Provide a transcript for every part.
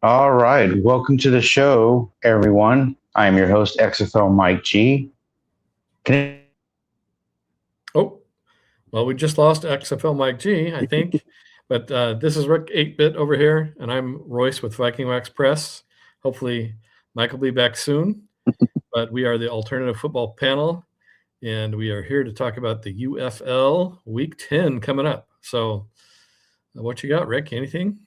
All right, welcome to the show, everyone. I am your host, XFL Mike G. Can Oh, well, we just lost XFL Mike G, I think. But this is Rick 8-Bit over here, and I'm Royce with Viking Wax Press. Hopefully, Mike will be back soon. But we are the Alternative Football Panel, and we are here to talk about the UFL Week 10 coming up. So, what you got, Rick? Anything?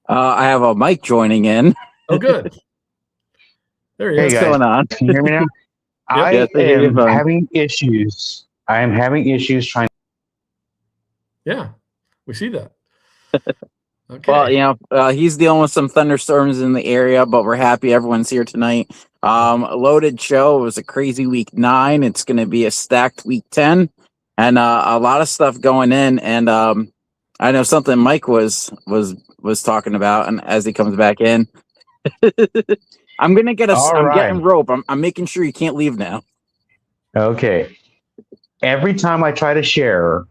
I have a Mike joining in. Oh, good. There he hey is. guys, What's going on? can you hear me now? Yep. Yes, I I hear you am fine. having issues. I am having issues trying. Yeah, we see that. Well, Okay. he's dealing with some thunderstorms in the area, but we're happy everyone's here tonight. A loaded show. It was a crazy week 9. It's going to be a stacked week 10, and a lot of stuff going in. And I know something Mike was talking about, and as he comes back in, I'm gonna get All I'm right. getting rope. I'm making sure you can't leave now. Okay. Every time I try to share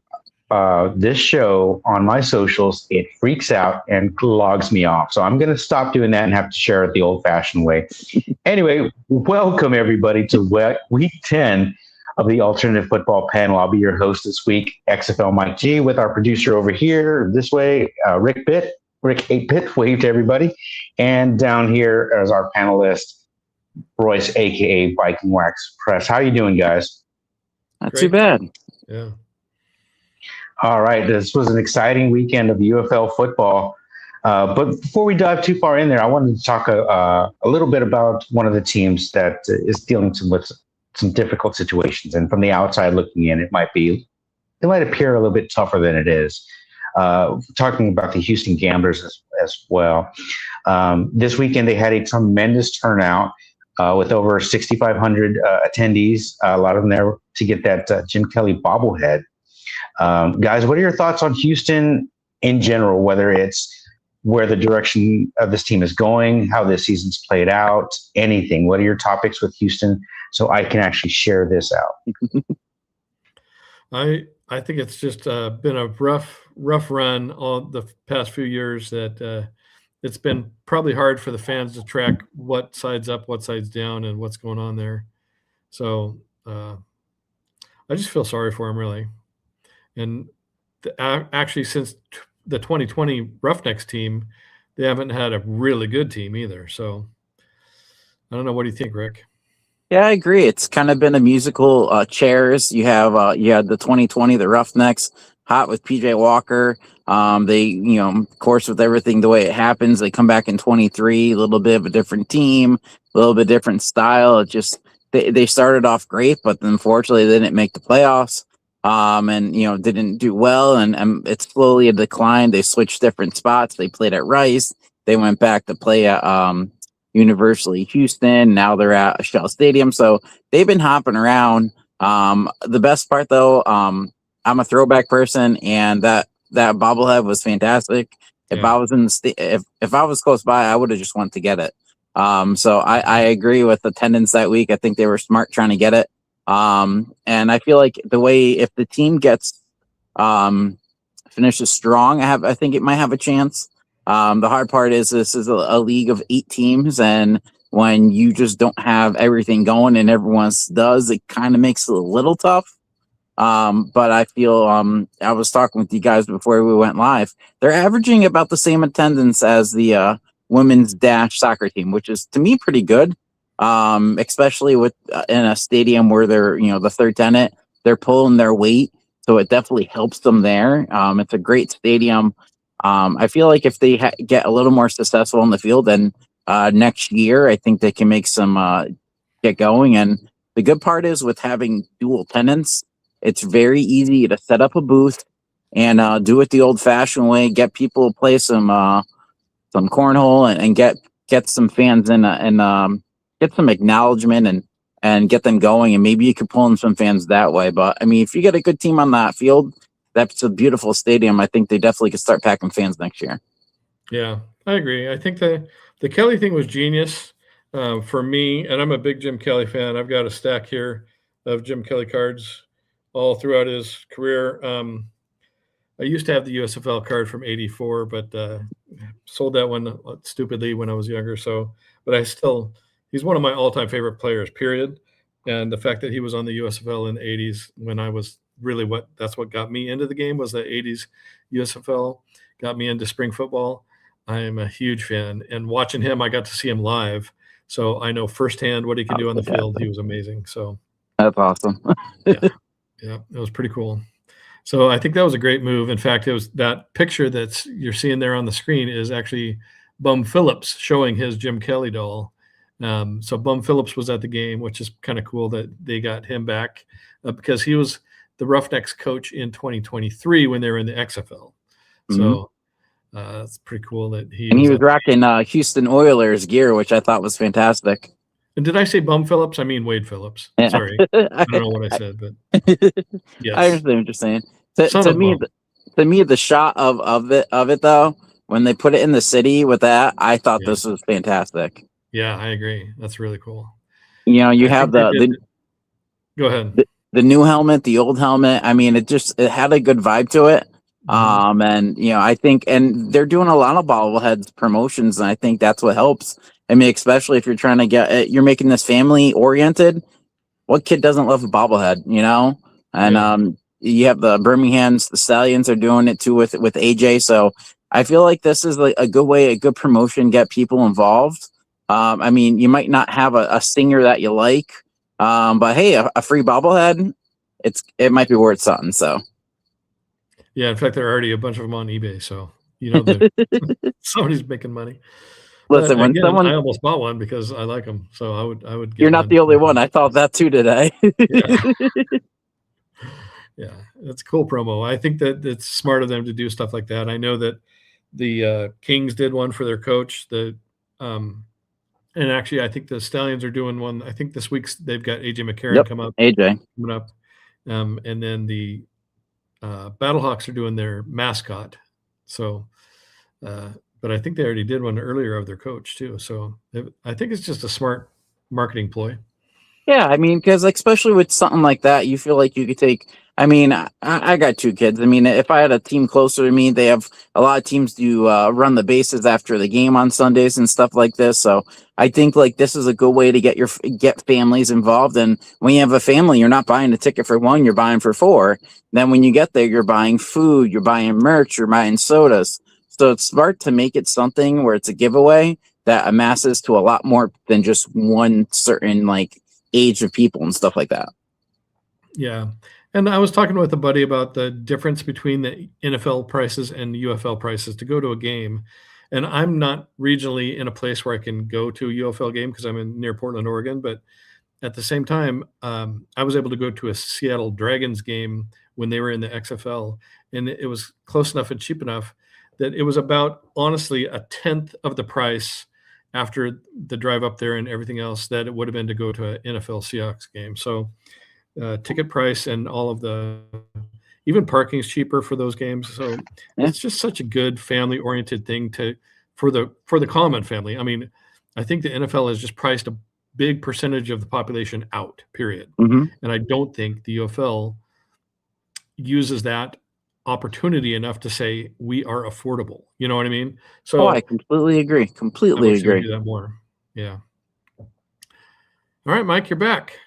this show on my socials, it freaks out and logs me off. So I'm going to stop doing that and have to share it the old fashioned way. Anyway, welcome everybody to week 10 of the Alternative Football Panel. I'll be your host this week, XFL Mike G, with our producer over here this way, Rick 8-Bit, wave to everybody. And down here as our panelist, Royce, aka Viking Wax Press. How you doing, guys? Not Great. too bad. Yeah. All right, this was an exciting weekend of UFL football. But before we dive too far in there, I wanted to talk a little bit about one of the teams that is dealing with some difficult situations. And from the outside looking in, it might appear a little bit tougher than it is. Talking about the Houston Gamblers as well. This weekend, they had a tremendous turnout with over 6,500 attendees, a lot of them there to get that Jim Kelly bobblehead. Guys, what are your thoughts on Houston in general, whether it's where the direction of this team is going, how this season's played out, anything? What are your topics with Houston so I can actually share this out? I think it's just been a rough run all the past few years that it's been probably hard for the fans to track what side's up, what side's down, and what's going on there. So I just feel sorry for him, really. And actually, since the 2020 Roughnecks team, they haven't had a really good team either. So I don't know. What do you think, Rick? Yeah, I agree. It's kind of been a musical chairs. You had the 2020, the Roughnecks, hot with PJ Walker. They, of course, with everything the way it happens, they come back in 23, a little bit of a different team, a little bit different style. It just they started off great, but unfortunately they didn't make the playoffs. And didn't do well, and it's slowly a decline. They switched different spots. They played at Rice. They went back to play at University Houston. Now they're at Shell Stadium. So they've been hopping around. The best part though, I'm a throwback person, and that bobblehead was fantastic. If Yeah. I was in the if I was close by, I would have just went to get it. So I agree with attendance that week. I think they were smart trying to get it. And I feel like the way if the team gets finishes strong, I think it might have a chance. The hard part is this is a league of 8 teams, and when you just don't have everything going and everyone else does, it kind of makes it a little tough. But I feel I was talking with you guys before we went live. They're averaging about the same attendance as the women's dash soccer team, which is to me pretty good. Especially with in a stadium where they're the third tenant, they're pulling their weight, so it definitely helps them there. It's a great stadium. I feel like if they get a little more successful in the field, then next year I think they can make some get going. And the good part is with having dual tenants, it's very easy to set up a booth and do it the old-fashioned way. Get people to play some cornhole and get some fans in and get some acknowledgement and get them going. And maybe you could pull in some fans that way. But I mean, if you get a good team on that field, that's a beautiful stadium. I think they definitely could start packing fans next year. Yeah, I agree. I think the Kelly thing was genius for me, and I'm a big Jim Kelly fan. I've got a stack here of Jim Kelly cards all throughout his career. I used to have the USFL card from '84, but sold that one stupidly when I was younger. So, but he's one of my all-time favorite players, period. And the fact that he was on the USFL in the 80s when I was really that's what got me into the game, was the 80s USFL, got me into spring football. I am a huge fan. And watching him, I got to see him live. So I know firsthand what he can do on the field. He was amazing. So That's awesome. yeah, it was pretty cool. So I think that was a great move. In fact, it was that picture you're seeing there on the screen is actually Bum Phillips showing his Jim Kelly doll. So Bum Phillips was at the game, which is kind of cool that they got him back because he was the Roughnecks coach in 2023 when they were in the XFL. So it's pretty cool that he was rocking Houston Oilers gear, which I thought was fantastic. And did I say Bum Phillips? I mean Wade Phillips. Yeah. Sorry, I don't know what I said, but yes. I understand what you're saying. To me, the shot of it though, when they put it in the city with that, I thought this was fantastic. Yeah, I agree. That's really cool. You know, you have go ahead. The new helmet, the old helmet. I mean, it had a good vibe to it. And you know, I think, and they're doing a lot of bobbleheads promotions, and I think that's what helps. I mean, especially if you're trying to you're making this family oriented. What kid doesn't love a bobblehead, you know? And you have the Birminghams, the Stallions are doing it too with AJ. So I feel like this is like a good way, a good promotion, get people involved. I mean, you might not have a singer that you like, but hey, a free bobblehead, it might be worth something. So yeah, in fact, there are already a bunch of them on eBay. So you know, somebody's making money. Listen, when someone, I almost bought one because I like them, so I would. Get You're not the only one. I thought that too today. Yeah, it's a cool promo. I think that it's smart of them to do stuff like that. I know that the Kings did one for their coach. And actually, I think the Stallions are doing one. I think this week's they've got AJ McCarron coming up. And then the Battlehawks are doing their mascot. So. But I think they already did one earlier of their coach too. So I think it's just a smart marketing ploy. Yeah, I mean, because especially with something like that, you feel like you could take. I mean, I got two kids. I mean, if I had a team closer to me, they have a lot of teams do run the bases after the game on Sundays and stuff like this. So I think like this is a good way to get families involved. And when you have a family, you're not buying a ticket for one, you're buying for four. Then when you get there, you're buying food, you're buying merch, you're buying sodas. So it's smart to make it something where it's a giveaway that amasses to a lot more than just one certain like age of people and stuff like that. Yeah. And I was talking with a buddy about the difference between the NFL prices and UFL prices to go to a game. And I'm not regionally in a place where I can go to a UFL game because I'm near Portland, Oregon. But at the same time, I was able to go to a Seattle Dragons game when they were in the XFL. And it was close enough and cheap enough that it was about, honestly, a tenth of the price after the drive up there and everything else that it would have been to go to an NFL Seahawks game. So ticket price and all of even parking is cheaper for those games. So it's just such a good family-oriented thing for the common family. I mean, I think the NFL has just priced a big percentage of the population out, period. And I don't think the UFL uses that opportunity enough to say we are affordable. You know what I mean? So I completely agree. Completely agree. Do that more. Yeah. All right, Mike, you're back.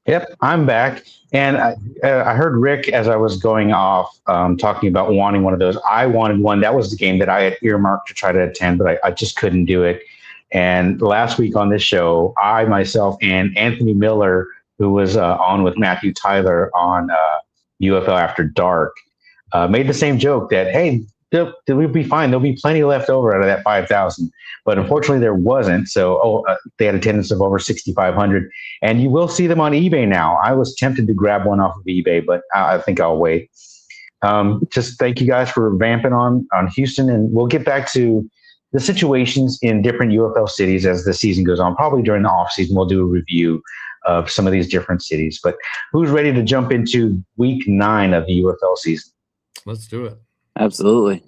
Yep, I'm back. And I heard Rick as I was going off talking about wanting one of those. I wanted one. That was the game that I had earmarked to try to attend, but I just couldn't do it. And last week on this show, I myself and Anthony Miller, who was on with Matthew Tyler on UFL After Dark, made the same joke that, hey, they'll be fine. There'll be plenty left over out of that 5,000. But unfortunately, there wasn't. So they had attendance of over 6,500. And you will see them on eBay now. I was tempted to grab one off of eBay, but I think I'll wait. Just thank you guys for vamping on Houston. And we'll get back to the situations in different UFL cities as the season goes on. Probably during the offseason, we'll do a review of some of these different cities. But who's ready to jump into week 9 of the UFL season? Let's do it. Absolutely.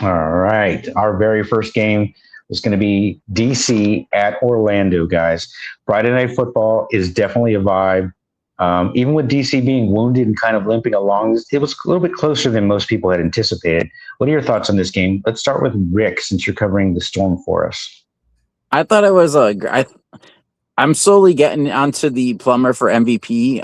All right. Our very first game is going to be DC at Orlando, guys. Friday Night Football is definitely a vibe. Even with DC being wounded and kind of limping along, it was a little bit closer than most people had anticipated. What are your thoughts on this game? Let's start with Rick, since you're covering the Storm for us. I thought it was I'm slowly getting onto the Plummer for MVP.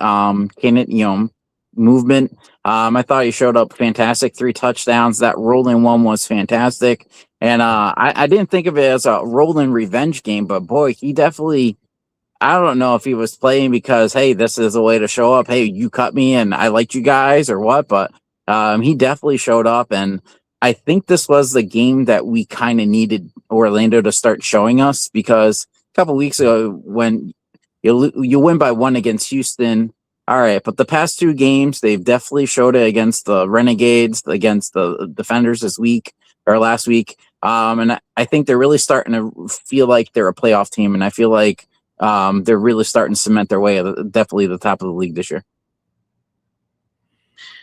Movement. I thought he showed up fantastic. 3 touchdowns. That rolling one was fantastic. And I didn't think of it as a rolling revenge game, but boy, he definitely. I don't know if he was playing because, hey, this is a way to show up. Hey, you cut me and I liked you guys or what, but he definitely showed up. And I think this was the game that we kind of needed Orlando to start showing us, because a couple weeks ago when you win by 1 against Houston, all right, but the past 2 games, they've definitely showed it against the Renegades, against the Defenders this week or last week. And I think they're really starting to feel like they're a playoff team. And I feel like they're really starting to cement their way at definitely the top of the league this year.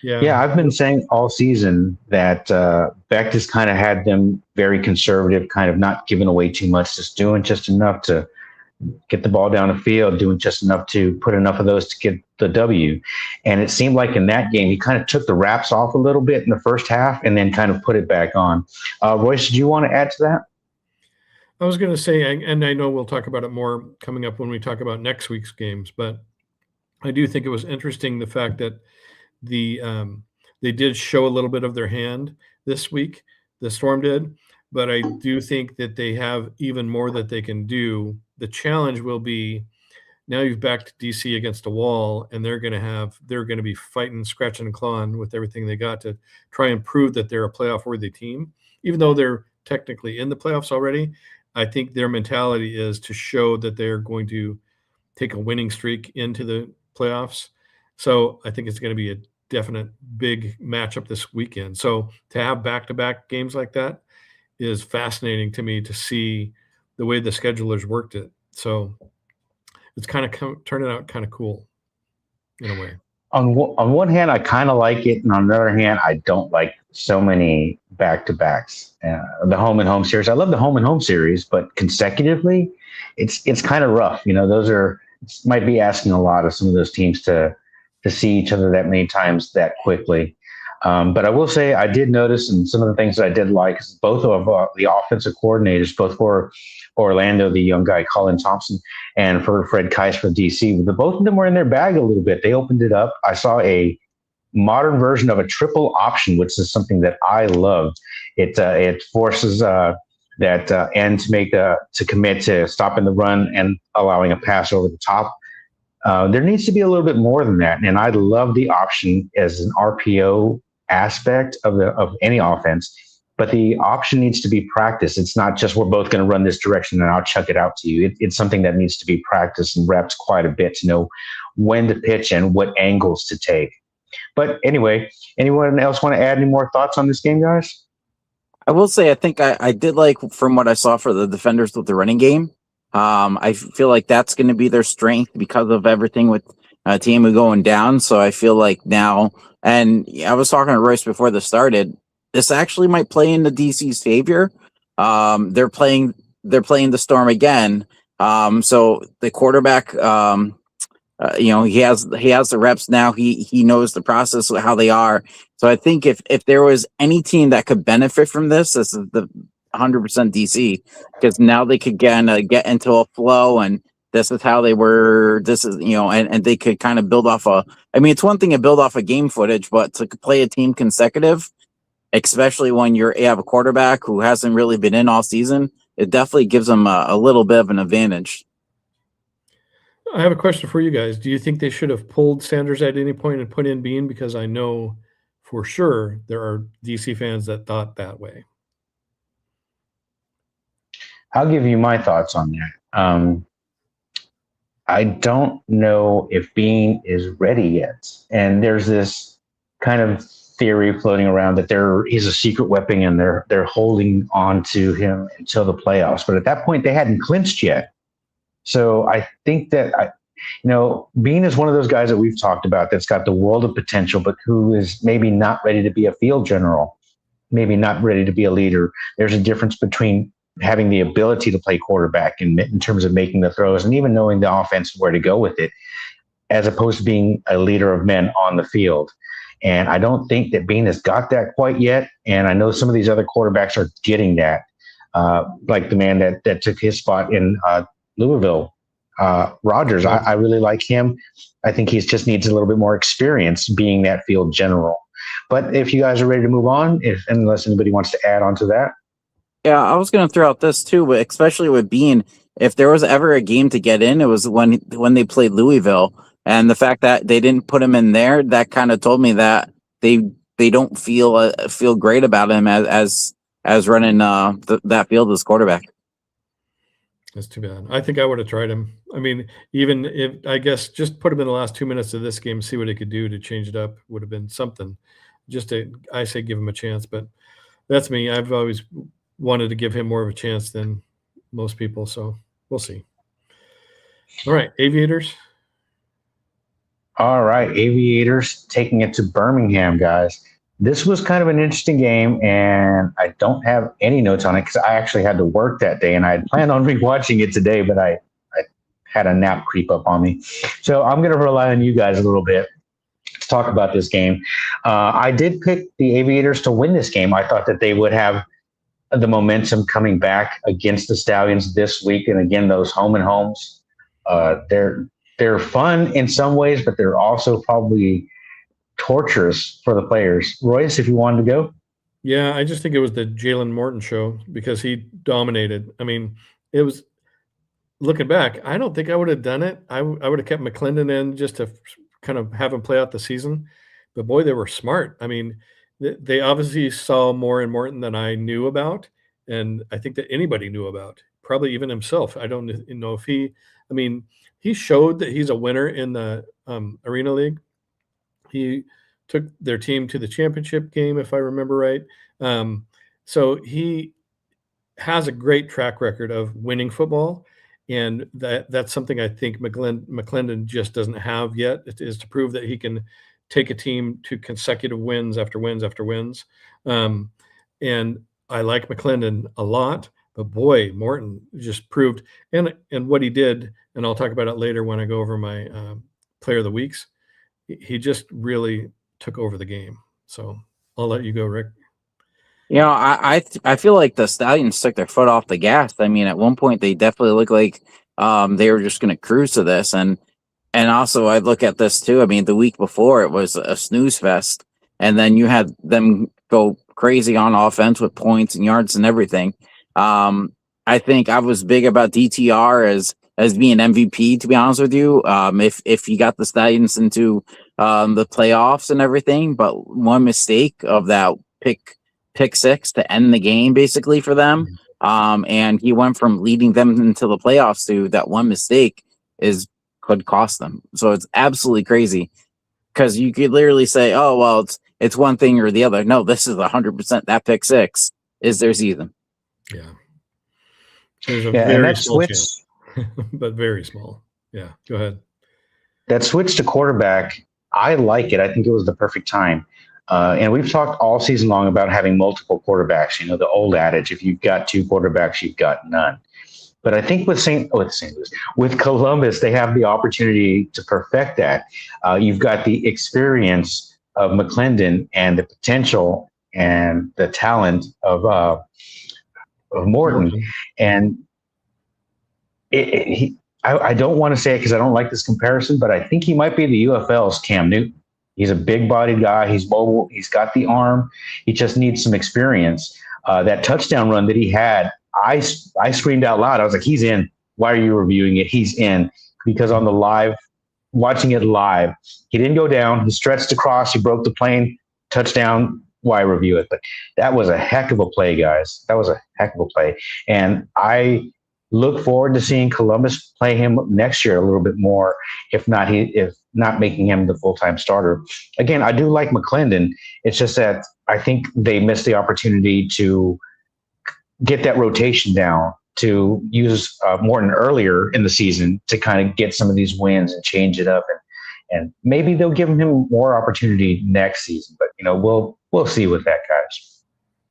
Yeah, I've been saying all season that Beck has kind of had them very conservative, kind of not giving away too much, just doing just enough to get the ball down the field, doing just enough to put enough of those to get the W. And it seemed like in that game, he kind of took the wraps off a little bit in the first half and then kind of put it back on. Royce, do you want to add to that? I was going to say, and I know we'll talk about it more coming up when we talk about next week's games, but I do think it was interesting the fact that they did show a little bit of their hand this week. The Storm did, but I do think that they have even more that they can do. The challenge will be now you've backed DC against a wall, and they're going to be fighting, scratching and clawing with everything they got to try and prove that they're a playoff worthy team, even though they're technically in the playoffs already. I think their mentality is to show that they're going to take a winning streak into the playoffs. So I think it's going to be a definite big matchup this weekend. So to have back-to-back games like that is fascinating to me, to see the way the schedulers worked it. So it's kind of turning out kind of cool in a way. On one hand, I kind of like it, and on the other hand, I don't like so many back-to-backs. The home and home series, I love the home and home series, but consecutively, it's kind of rough. Might be asking a lot of some of those teams to see each other that many times that quickly. But I will say I did notice, and some of the things that I did like is both of the offensive coordinators, both for Orlando, the young guy Colin Thompson, and for Fred Kais for DC. Both of them were in their bag a little bit. They opened it up. I saw a modern version of a triple option, which is something that I loved. It forces that end to commit to stopping the run and allowing a pass over the top. There needs to be a little bit more than that, and I love the option as an RPO aspect of any offense. But the option needs to be practiced. It's not just we're both going to run this direction and I'll chuck it out to you. It's something that needs to be practiced and reps quite a bit to know when to pitch and what angles to take. But anyway, anyone else want to add any more thoughts on this game, guys? I will say I think I did like from what I saw for the Defenders with the running game. I feel like that's going to be their strength because of everything with Tiamu going down. So I feel like now, and I was talking to Royce before this started, this actually might play into DC's favor. They're playing the Storm again. So the quarterback, he has the reps now. He knows the process, how they are. So I think if there was any team that could benefit from this is the 100% DC, because now they could get into a flow, and this is how they were. This is and they could kind of build off it's one thing to build off of game footage, but to play a team consecutive, especially when you have a quarterback who hasn't really been in all season, it definitely gives them a little bit of an advantage. I have a question for you guys. Do you think they should have pulled Sanders at any point and put in Bean? Because I know for sure there are DC fans that thought that way. I'll give you my thoughts on that. I don't know if Bean is ready yet. And there's this kind of theory floating around that he's a secret weapon and they're holding on to him until the playoffs. But at that point, they hadn't clinched yet. So I think that, Bean is one of those guys that we've talked about that's got the world of potential, but who is maybe not ready to be a field general, maybe not ready to be a leader. There's a difference between having the ability to play quarterback in terms of making the throws and even knowing the offense where to go with it. as opposed to being a leader of men on the field. And I don't think that Bean has got that quite yet. And I know some of these other quarterbacks are getting that, like the man that took his spot in Louisville, Rodgers. I really like him. I think he just needs a little bit more experience being that field general. But if you guys are ready to move on, unless anybody wants to add on to that. Yeah, I was going to throw out this too, but especially with Bean, if there was ever a game to get in, it was when they played Louisville, and the fact that they didn't put him in there, that kind of told me that they don't feel great about him as running that field as quarterback. That's too bad. I think I would have tried him. I mean, even if I guess just put him in the last 2 minutes of this game, see what he could do to change it up would have been something. I say give him a chance, but that's me. I've always wanted to give him more of a chance than most people, so we'll see. All right, Aviators. All right, Aviators taking it to Birmingham, guys. This was kind of an interesting game, and I don't have any notes on it because I actually had to work that day, and I had planned on rewatching it today, but I had a nap creep up on me. So I'm going to rely on you guys a little bit to talk about this game. I did pick the Aviators to win this game. I thought that they would have the momentum coming back against the Stallions this week, and again, those home and homes. They're fun in some ways, but they're also probably torturous for the players. Royce, if you wanted to go. Yeah, I just think it was the Jalen Morton show because he dominated. I mean, it was looking back, I don't think I would have done it. I would have kept McClendon in just to kind of have him play out the season. But boy, they were smart. I mean, they obviously saw more in Morton than I knew about, and I think that anybody knew about, probably even himself. I don't know if he showed that he's a winner in the Arena League. He took their team to the championship game, if I remember right. So he has a great track record of winning football, and that's something I think McClendon just doesn't have yet, is to prove that he can take a team to consecutive wins after wins after wins. And I like McClendon a lot, but boy, Morton just proved, and what he did, and I'll talk about it later when I go over my player of the weeks. He just really took over the game. So I'll let you go, Rick. You know, I feel like the Stallions took their foot off the gas. I mean, at one point they definitely looked like they were just going to cruise to this, and also I look at this too. I mean, the week before it was a snooze fest, and then you had them go crazy on offense with points and yards and everything. I think I was big about DTR as being MVP, to be honest with you. If you got the Stallions into the playoffs and everything, but one mistake of that pick six to end the game basically for them. And he went from leading them into the playoffs to that one mistake could cost them. So it's absolutely crazy, because you could literally say, oh, well, it's one thing or the other. No, this is 100% that pick six is their season. Yeah. There's a very small switch, chance, but very small. Yeah, go ahead. That switch to quarterback, I like it. I think it was the perfect time. And we've talked all season long about having multiple quarterbacks. You know, the old adage, if you've got two quarterbacks, you've got none. But I think with with Columbus, they have the opportunity to perfect that. You've got the experience of McClendon and the potential and the talent of Morton. And I don't want to say it because I don't like this comparison, but I think he might be the UFL's Cam Newton. He's a big-bodied guy. He's mobile. He's got the arm. He just needs some experience. That touchdown run that he had, I screamed out loud. I was like, he's in. Why are you reviewing it? He's in. Because on the live, watching it live, he didn't go down. He stretched across. He broke the plane. Touchdown. Why review it? But that was a heck of a play, guys. That was a heck of a play. And I look forward to seeing Columbus play him next year a little bit more, if not making him the full-time starter. Again, I do like McClendon. It's just that I think they missed the opportunity to get that rotation down, to use Morton earlier in the season to kind of get some of these wins and change it up. And maybe they'll give him more opportunity next season. But, you know, we'll see with that, guys.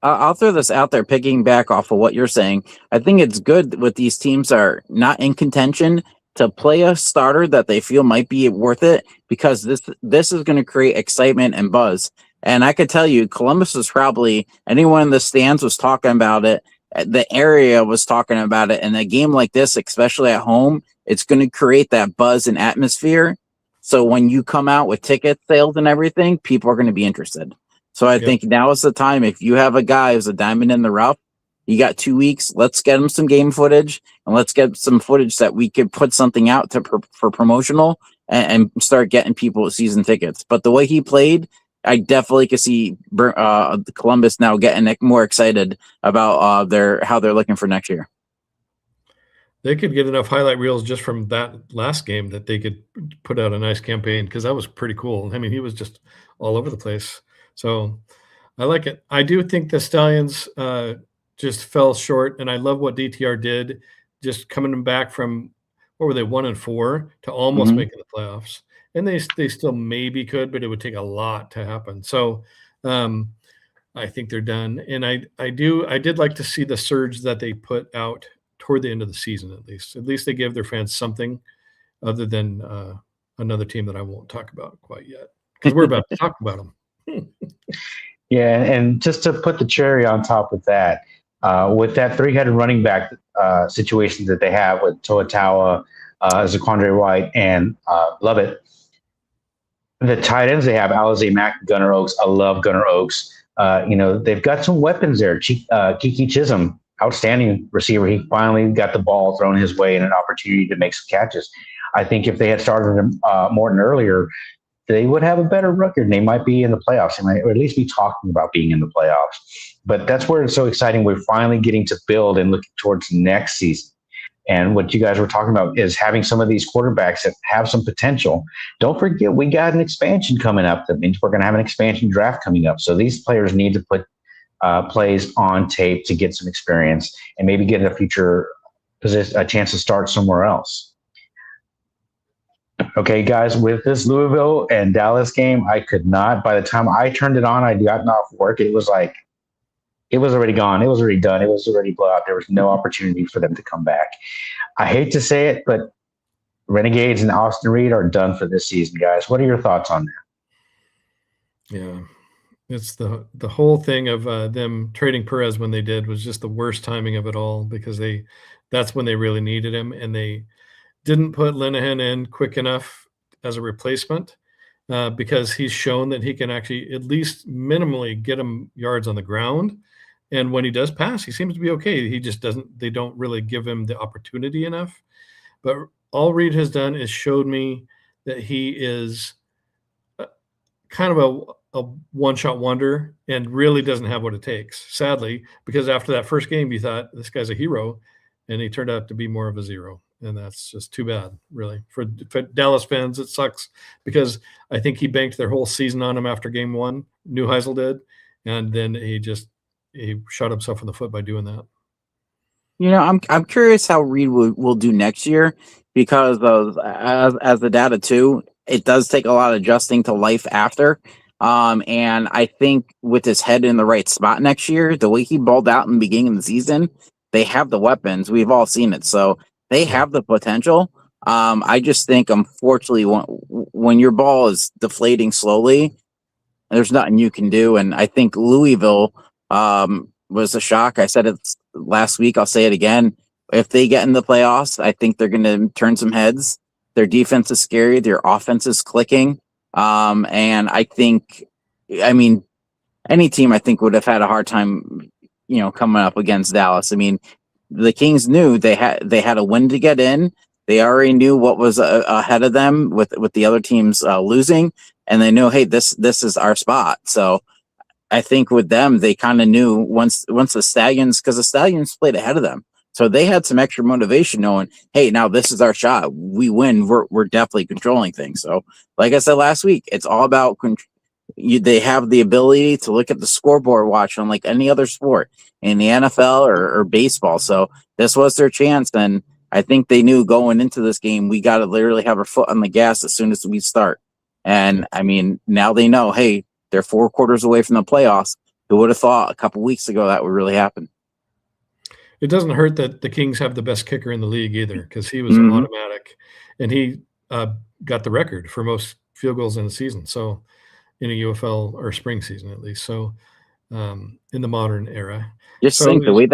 I'll throw this out there, picking back off of what you're saying. I think it's good with these teams are not in contention to play a starter that they feel might be worth it, because this is going to create excitement and buzz. And I could tell you, Columbus was probably, anyone in the stands was talking about it. The area was talking about it. And a game like this, especially at home, it's going to create that buzz and atmosphere. So when you come out with ticket sales and everything, people are going to be interested. So I think now is the time. If you have a guy who's a diamond in the rough, you got 2 weeks. Let's get him some game footage, and let's get some footage that we could put something out for promotional and start getting people season tickets. But the way he played, I definitely could see Columbus now getting more excited about how they're looking for next year. They could get enough highlight reels just from that last game that they could put out a nice campaign, because that was pretty cool. I mean, he was just all over the place. So I like it. I do think the Stallions just fell short, and I love what DTR did, just coming back from, what were they, 1-4 to almost making the playoffs. And they still maybe could, but it would take a lot to happen. So I think they're done. And I did like to see the surge that they put out toward the end of the season. At least they gave their fans something other than another team that I won't talk about quite yet, because we're about to talk about them. Yeah, and just to put the cherry on top of that, with that three-headed running back situation that they have with Toa, Zaquandre White, and Lovett, the tight ends they have, Alize Mack, Gunnar Oaks. I love Gunnar Oaks. They've got some weapons there. Kiki Chisholm, outstanding receiver. He finally got the ball thrown his way and an opportunity to make some catches. I think if they had started him Morton earlier, they would have a better record, and they might be in the playoffs. They might, or at least be talking about being in the playoffs. But that's where it's so exciting. We're finally getting to build and looking towards next season. And what you guys were talking about is having some of these quarterbacks that have some potential. Don't forget, we got an expansion coming up. That means we're going to have an expansion draft coming up. So these players need to put plays on tape to get some experience and maybe get a future a chance to start somewhere else. Okay, guys, with this Louisville and Dallas game, I could not. By the time I turned it on, I'd gotten off work. It was already gone. It was already done. It was already blowout. There was no opportunity for them to come back. I hate to say it, but Renegades and Austin Reed are done for this season, guys. What are your thoughts on that? Yeah, it's the whole thing of them trading Perez when they did was just the worst timing of it all, because that's when they really needed him, and they didn't put Linehan in quick enough as a replacement, because he's shown that he can actually at least minimally get him yards on the ground. And when he does pass, he seems to be okay. He just they don't really give him the opportunity enough. But all Reed has done is showed me that he is kind of a one-shot wonder and really doesn't have what it takes, sadly, because after that first game, you thought this guy's a hero, and he turned out to be more of a zero. And that's just too bad, really. For Dallas fans, it sucks, because I think he banked their whole season on him after game one. Neuheisel did. And then he shot himself in the foot by doing that. I'm curious how Reed will do next year, because as the data too, it does take a lot of adjusting to life after. And I think with his head in the right spot next year, the way he balled out in the beginning of the season, they have the weapons. We've all seen it. So they have the potential. I just think, unfortunately, when your ball is deflating slowly, there's nothing you can do. And I think Louisville was a shock. I said it last week. I'll say it again. If they get in the playoffs, I think they're going to turn some heads. Their defense is scary. Their offense is clicking. And I think, any team I think would have had a hard time, coming up against Dallas. The Kings knew they had a win to get in. They already knew what was ahead of them with the other teams losing, and they knew, hey, this is our spot. So I think with them, they kind of knew once the Stallions, because the Stallions played ahead of them, so they had some extra motivation, knowing, hey, now this is our shot. We win. We're definitely controlling things. So, like I said last week, it's all about they have the ability to look at the scoreboard watch on like any other sport in the NFL or baseball. So this was their chance. And I think they knew going into this game, we got to literally have our foot on the gas as soon as we start. And now they know, hey, they're 4 quarters away from the playoffs. Who would have thought a couple weeks ago that would really happen? it doesn't hurt that the Kings have the best kicker in the league either, because he was Mhm. automatic, and he got the record for most field goals in a season. So in a UFL or spring season at least. So in the modern era. Just So think the way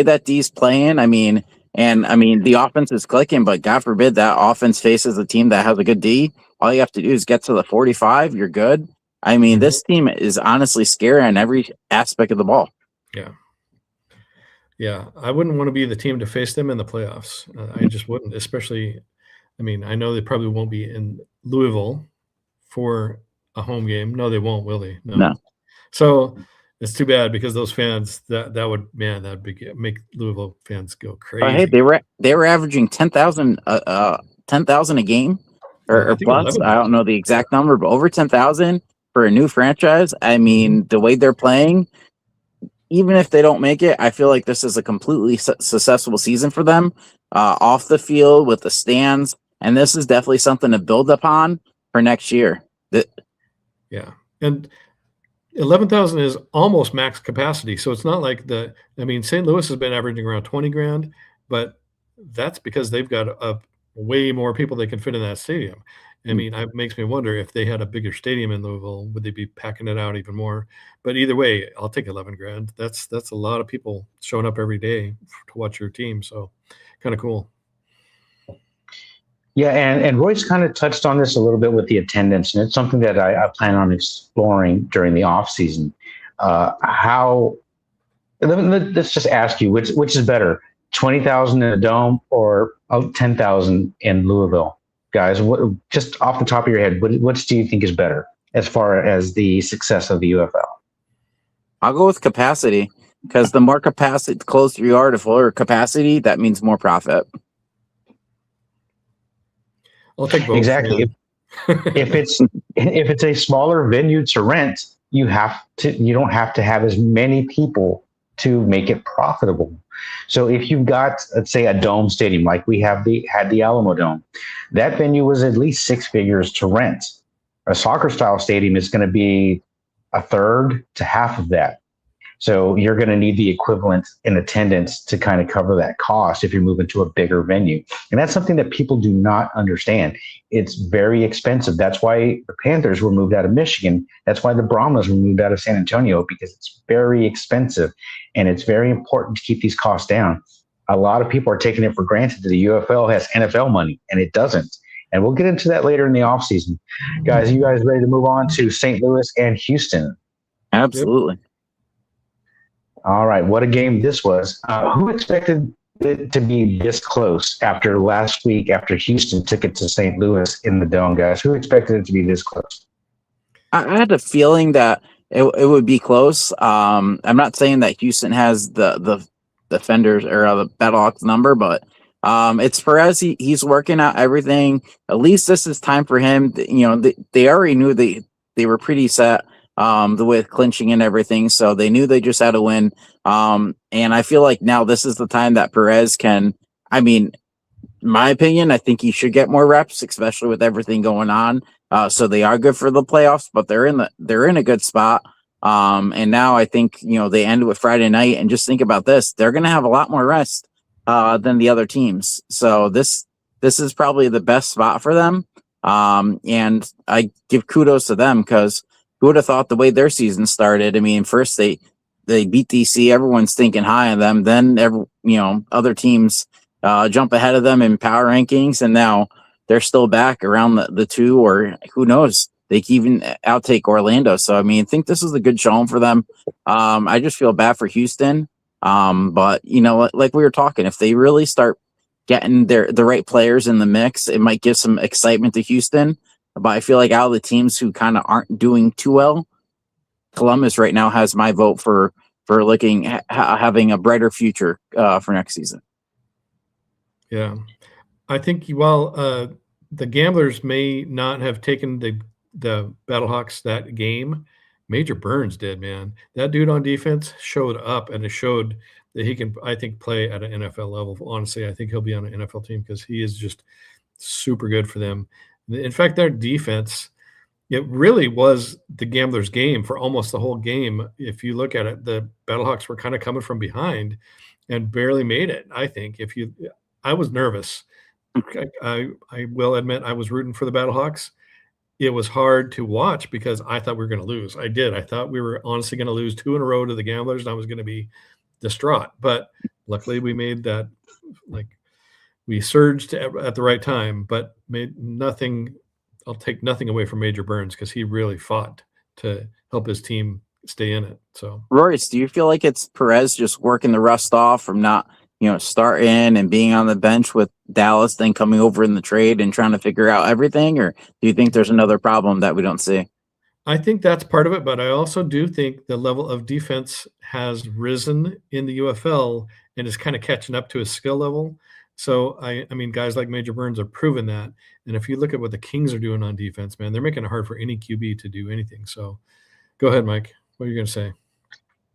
that D's playing. I mean, the offense is clicking, but God forbid that offense faces a team that has a good D. All you have to do is get to the 45. You're good. I mean, Mhm. this team is honestly scary on every aspect of the ball. Yeah, I wouldn't want to be the team to face them in the playoffs. I just wouldn't, especially. I mean, I know they probably won't be in Louisville for a home game. No, they won't, will they? No. So it's too bad, because those fans that'd make Louisville fans go But hey, crazy. they were averaging 10,000 a game or I think plus. I 11,000. don't know the exact number, but over 10,000 for a new franchise. I mean, the way they're playing, even if they don't make it, I feel like this is a completely successful season for them, off the field with the stands, and this is definitely something to build upon for next year. Yeah, and 11,000 is almost max capacity. So it's not like St. Louis has been averaging around 20 grand, but that's because they've got way more people they can fit in that stadium. I mean, it makes me wonder, if they had a bigger stadium in Louisville, would they be packing it out even more? But either way, I'll take 11 grand. That's a lot of people showing up every day to watch your team. So kind of cool. Yeah, and Royce kind of touched on this a little bit with the attendance, and it's something that I plan on exploring during the off season. How let's just ask you, which is better, 20,000 in a dome or 10,000 in Louisville, guys? What, just off the top of your head, which do you think is better as far as the success of the UFL? I'll go with capacity, because the more capacity, the closer you are to fuller capacity, that means more profit. I'll take both. Exactly. If it's a smaller venue to rent, you don't have to have as many people to make it profitable. So if you've got, let's say, a dome stadium like we had the Alamo Dome, that venue was at least six figures to rent. A soccer style stadium is going to be a third to half of that. So you're going to need the equivalent in attendance to kind of cover that cost if you're moving to a bigger venue. And that's something that people do not understand. It's very expensive. That's why the Panthers were moved out of Michigan. That's why the Brahmas were moved out of San Antonio, because it's very expensive. And it's very important to keep these costs down. A lot of people are taking it for granted that the UFL has NFL money, and it doesn't. And we'll get into that later in the offseason. Guys, you guys ready to move on to St. Louis and Houston? Absolutely. Yep. All right, what a game this was. Who expected it to be this close after last week, after Houston took it to St. Louis in the Dome, guys? Who expected it to be this close? I had a feeling that it would be close. I'm not saying that Houston has the defenders or the Battlehawks number, but it's Perez. He's working out everything. At least this is time for him. They already knew they were pretty set with clinching and everything, so they knew they just had to win. And I feel like now this is the time that Perez can. I mean, my opinion, I think he should get more reps, especially with everything going on. So they are good for the playoffs, but they're in a good spot. And now I think they end with Friday night, and just think about this: they're going to have a lot more rest than the other teams. So this is probably the best spot for them. And I give kudos to them, because who would have thought the way their season started? I mean, first they beat DC, everyone's thinking high on them. Then other teams jump ahead of them in power rankings, and now they're still back around the two, or who knows, they can even outtake Orlando. So I mean, I think this is a good showing for them. I just feel bad for Houston, but like we were talking, if they really start getting the right players in the mix, it might give some excitement to Houston. But I feel like out of the teams who kind of aren't doing too well, Columbus right now has my vote for having a brighter future for next season. Yeah, I think while the Gamblers may not have taken the Battlehawks that game, Major Burns did, man. That dude on defense showed up, and it showed that he can, I think, play at an NFL level. Honestly, I think he'll be on an NFL team, because he is just super good for them. In fact, their defense, it really was the gambler's game for almost the whole game. If you look at it, the Battlehawks were kind of coming from behind and barely made it. I think I was nervous. I will admit I was rooting for the Battlehawks. It was hard to watch because I thought we were going to lose. I did. I thought we were honestly going to lose 2 in a row to the Gamblers, and I was going to be distraught. But luckily, we made that. Like, we surged at the right time, but made nothing. I'll take nothing away from Major Burns because he really fought to help his team stay in it. So, Royce, do you feel like it's Perez just working the rust off from not, starting and being on the bench with Dallas, then coming over in the trade and trying to figure out everything? Or do you think there's another problem that we don't see? I think that's part of it, but I also do think the level of defense has risen in the UFL and is kind of catching up to his skill level. So, I mean, guys like Major Burns are proving that. And if you look at what the Kings are doing on defense, man, they're making it hard for any QB to do anything. So go ahead, Mike. What are you going to say?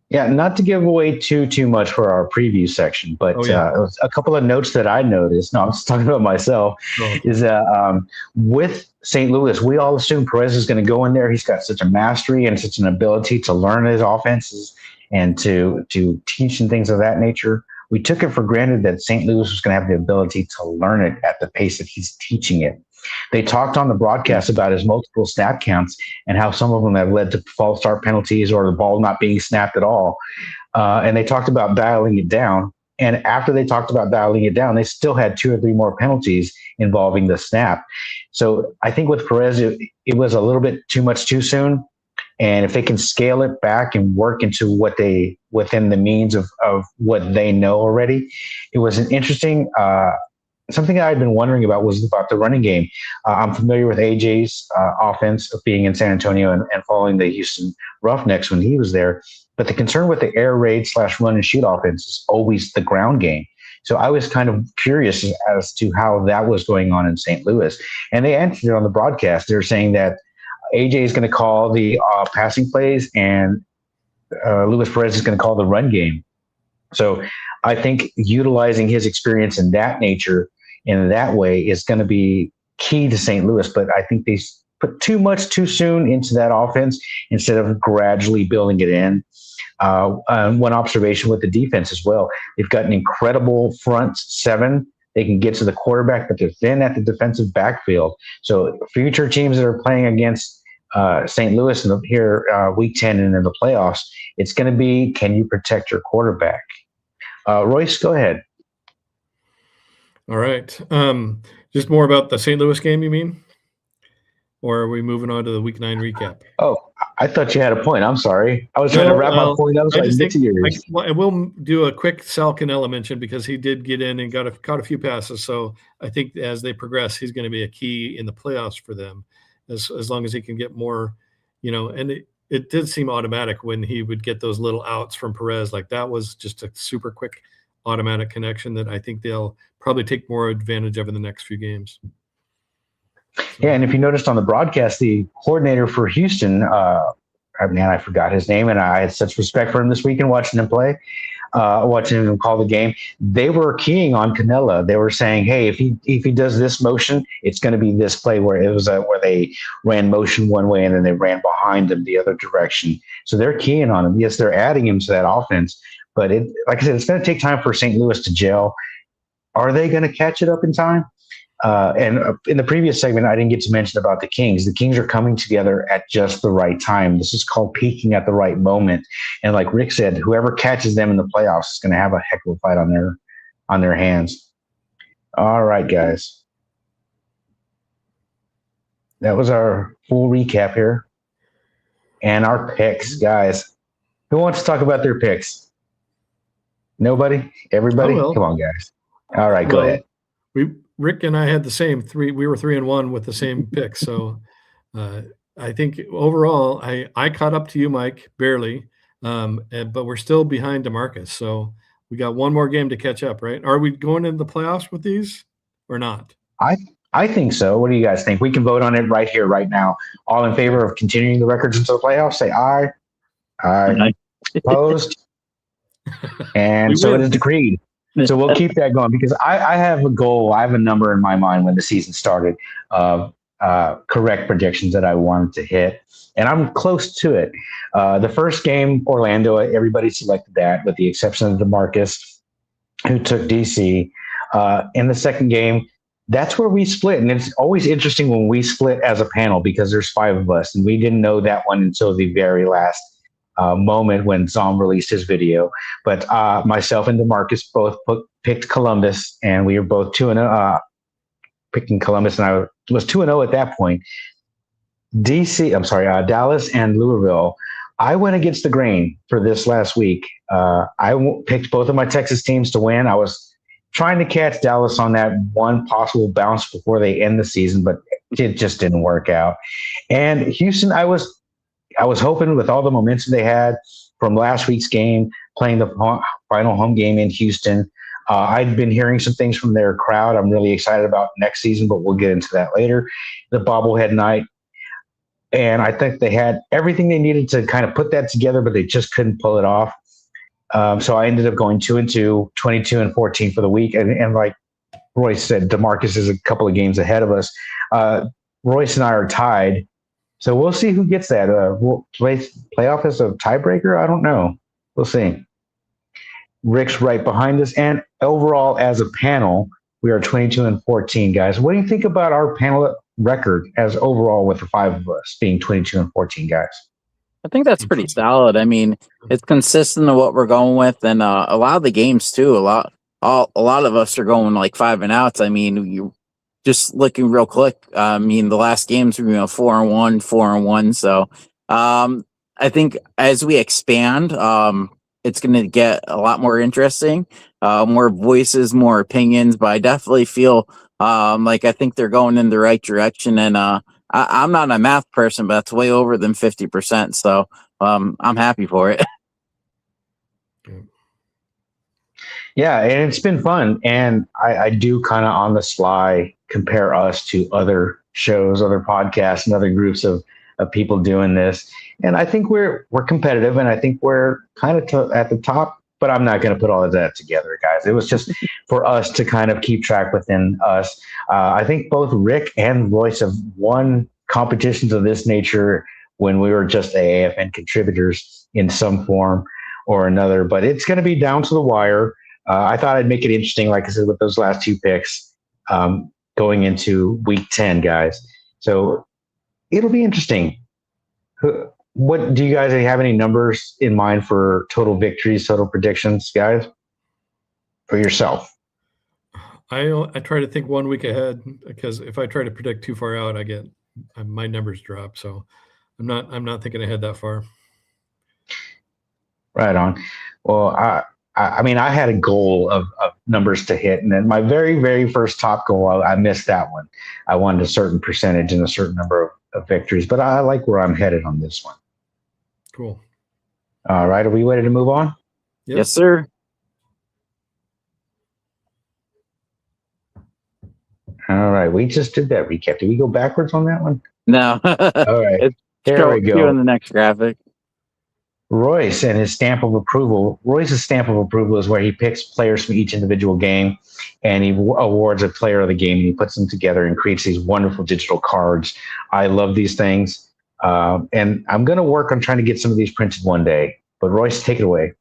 Yeah, not to give away too much for our preview section, but a couple of notes that I noticed. No, I'm just talking about myself. Is that with St. Louis, we all assume Perez is going to go in there. He's got such a mastery and such an ability to learn his offenses and to teach and things of that nature. We took it for granted that St. Louis was going to have the ability to learn it at the pace that he's teaching it. They talked on the broadcast about his multiple snap counts and how some of them have led to false start penalties or the ball not being snapped at all. And they talked about dialing it down. And after they talked about dialing it down, they still had 2 or 3 more penalties involving the snap. So I think with Perez, it was a little bit too much too soon. And if they can scale it back and work into within the means of what they know already, it was an interesting something that I'd been wondering about was about the running game. I'm familiar with AJ's offense of being in San Antonio and following the Houston Roughnecks when he was there. But the concern with the air raid / run and shoot offense is always the ground game. So I was kind of curious as to how that was going on in St. Louis. And they answered it on the broadcast. They're saying that AJ is going to call the passing plays and Luis Perez is going to call the run game. So I think utilizing his experience in that nature, in that way, is going to be key to St. Louis. But I think they put too much too soon into that offense instead of gradually building it in. One observation with the defense as well. They've got an incredible front 7. They can get to the quarterback, but they're thin at the defensive backfield. So future teams that are playing against St. Louis here week 10 and in the playoffs, it's going to be, can you protect your quarterback? Royce, go ahead. All right. Just more about the St. Louis game, you mean? Or are we moving on to the week 9 recap? Oh, I thought you had a point. I'm sorry. I was trying to wrap my point up. I will do a quick Sal Cannella mention because he did get in and caught a few passes. So I think as they progress, he's going to be a key in the playoffs for them as long as he can get more, and it did seem automatic when he would get those little outs from Perez. Like that was just a super quick automatic connection that I think they'll probably take more advantage of in the next few games. Yeah, and if you noticed on the broadcast, the coordinator for Houston, I forgot his name, and I had such respect for him this weekend watching him play, watching him call the game. They were keying on Cannella. They were saying, "Hey, if he does this motion, it's going to be this play where it was where they ran motion one way and then they ran behind him the other direction." So they're keying on him. Yes, they're adding him to that offense, but like I said, it's going to take time for St. Louis to gel. Are they going to catch it up in time? And in the previous segment, I didn't get to mention about the Kings. The Kings are coming together at just the right time. This is called peaking at the right moment. And like Rick said, whoever catches them in the playoffs is going to have a heck of a fight on their hands. All right, guys. That was our full recap here. And our picks, guys. Who wants to talk about their picks? Nobody? Everybody? Come on, guys. All right, go ahead. Rick and I had the same 3. We were 3-1 with the same pick. So I think overall, I caught up to you, Mike, barely, but we're still behind DeMarcus. So we got one more game to catch up, right? Are we going into the playoffs with these or not? I think so. What do you guys think? We can vote on it right here, right now. All in favor of continuing the records into the playoffs, say aye. Aye. Opposed? And so it is decreed. So we'll keep that going because I have a goal. I have a number in my mind when the season started. correct predictions that I wanted to hit, and I'm close to it. The first game, Orlando, everybody selected that, with the exception of DeMarcus, who took DC. In the second game, that's where we split, and it's always interesting when we split as a panel because there's 5 of us, and we didn't know that one until the very last moment when Zom released his video. But myself and DeMarcus both picked Columbus, and we were both 2-0, picking Columbus, and I was 2-0 at that point. Dallas and Louisville. I went against the grain for this last week. I picked both of my Texas teams to win. I was trying to catch Dallas on that one possible bounce before they end the season, but it just didn't work out. And Houston, I was hoping, with all the momentum they had from last week's game, playing the final home game in Houston. I'd been hearing some things from their crowd I'm really excited about next season, but we'll get into that later. The bobblehead night. And I think they had everything they needed to kind of put that together, but they just couldn't pull it off. So I ended up going 2-2, 22-14 for the week. And like Royce said, DeMarcus is a couple of games ahead of us. Royce and I are tied. So we'll see who gets that. We'll playoff as a tiebreaker? I don't know. We'll see. Rick's right behind us. And overall, as a panel, we are 22-14, guys. What do you think about our panel record as overall, with the 5 of us being 22-14, guys? I think that's pretty solid. I mean, it's consistent to what we're going with, and a lot of the games too. A lot of us are going like 5 and outs. I mean, you just looking real quick. I mean, the last games were 4-1, 4-1. So I think as we expand, it's going to get a lot more interesting. More voices, more opinions. But I definitely feel like I think they're going in the right direction, and I'm not a math person, but that's way over than 50%. So I'm happy for it. Yeah, and it's been fun. And I do kind of on the fly compare us to other shows, other podcasts, and other groups of people doing this. And I think we're competitive, and I think we're kind of at the top. But I'm not going to put all of that together, guys. It was just for us to kind of keep track within us. I think both Rick and Royce have won competitions of this nature when we were just AFN contributors in some form or another. But it's going to be down to the wire. I thought I'd make it interesting, like I said, with those last 2 picks going into week 10, guys. So it'll be interesting. What do you guys have any numbers in mind for total victories, total predictions, guys, for yourself? I try to think 1 week ahead, because if I try to predict too far out, my numbers drop. So I'm not thinking ahead that far. Right on. Well, I mean, I had a goal of numbers to hit, and then my very, very first top goal, I missed that one. I wanted a certain percentage and a certain number of victories, but I like where I'm headed on this one. Cool. All right. Are we ready to move on? Yep. Yes, sir. All right. We just did that recap. Did we go backwards on that one? No. All right. There we go. On the next graphic. Royce and his stamp of approval. Royce's stamp of approval is where he picks players from each individual game, and he awards a player of the game, and he puts them together and creates these wonderful digital cards. I love these things. And I'm going to work on trying to get some of these printed one day. But Royce, take it away.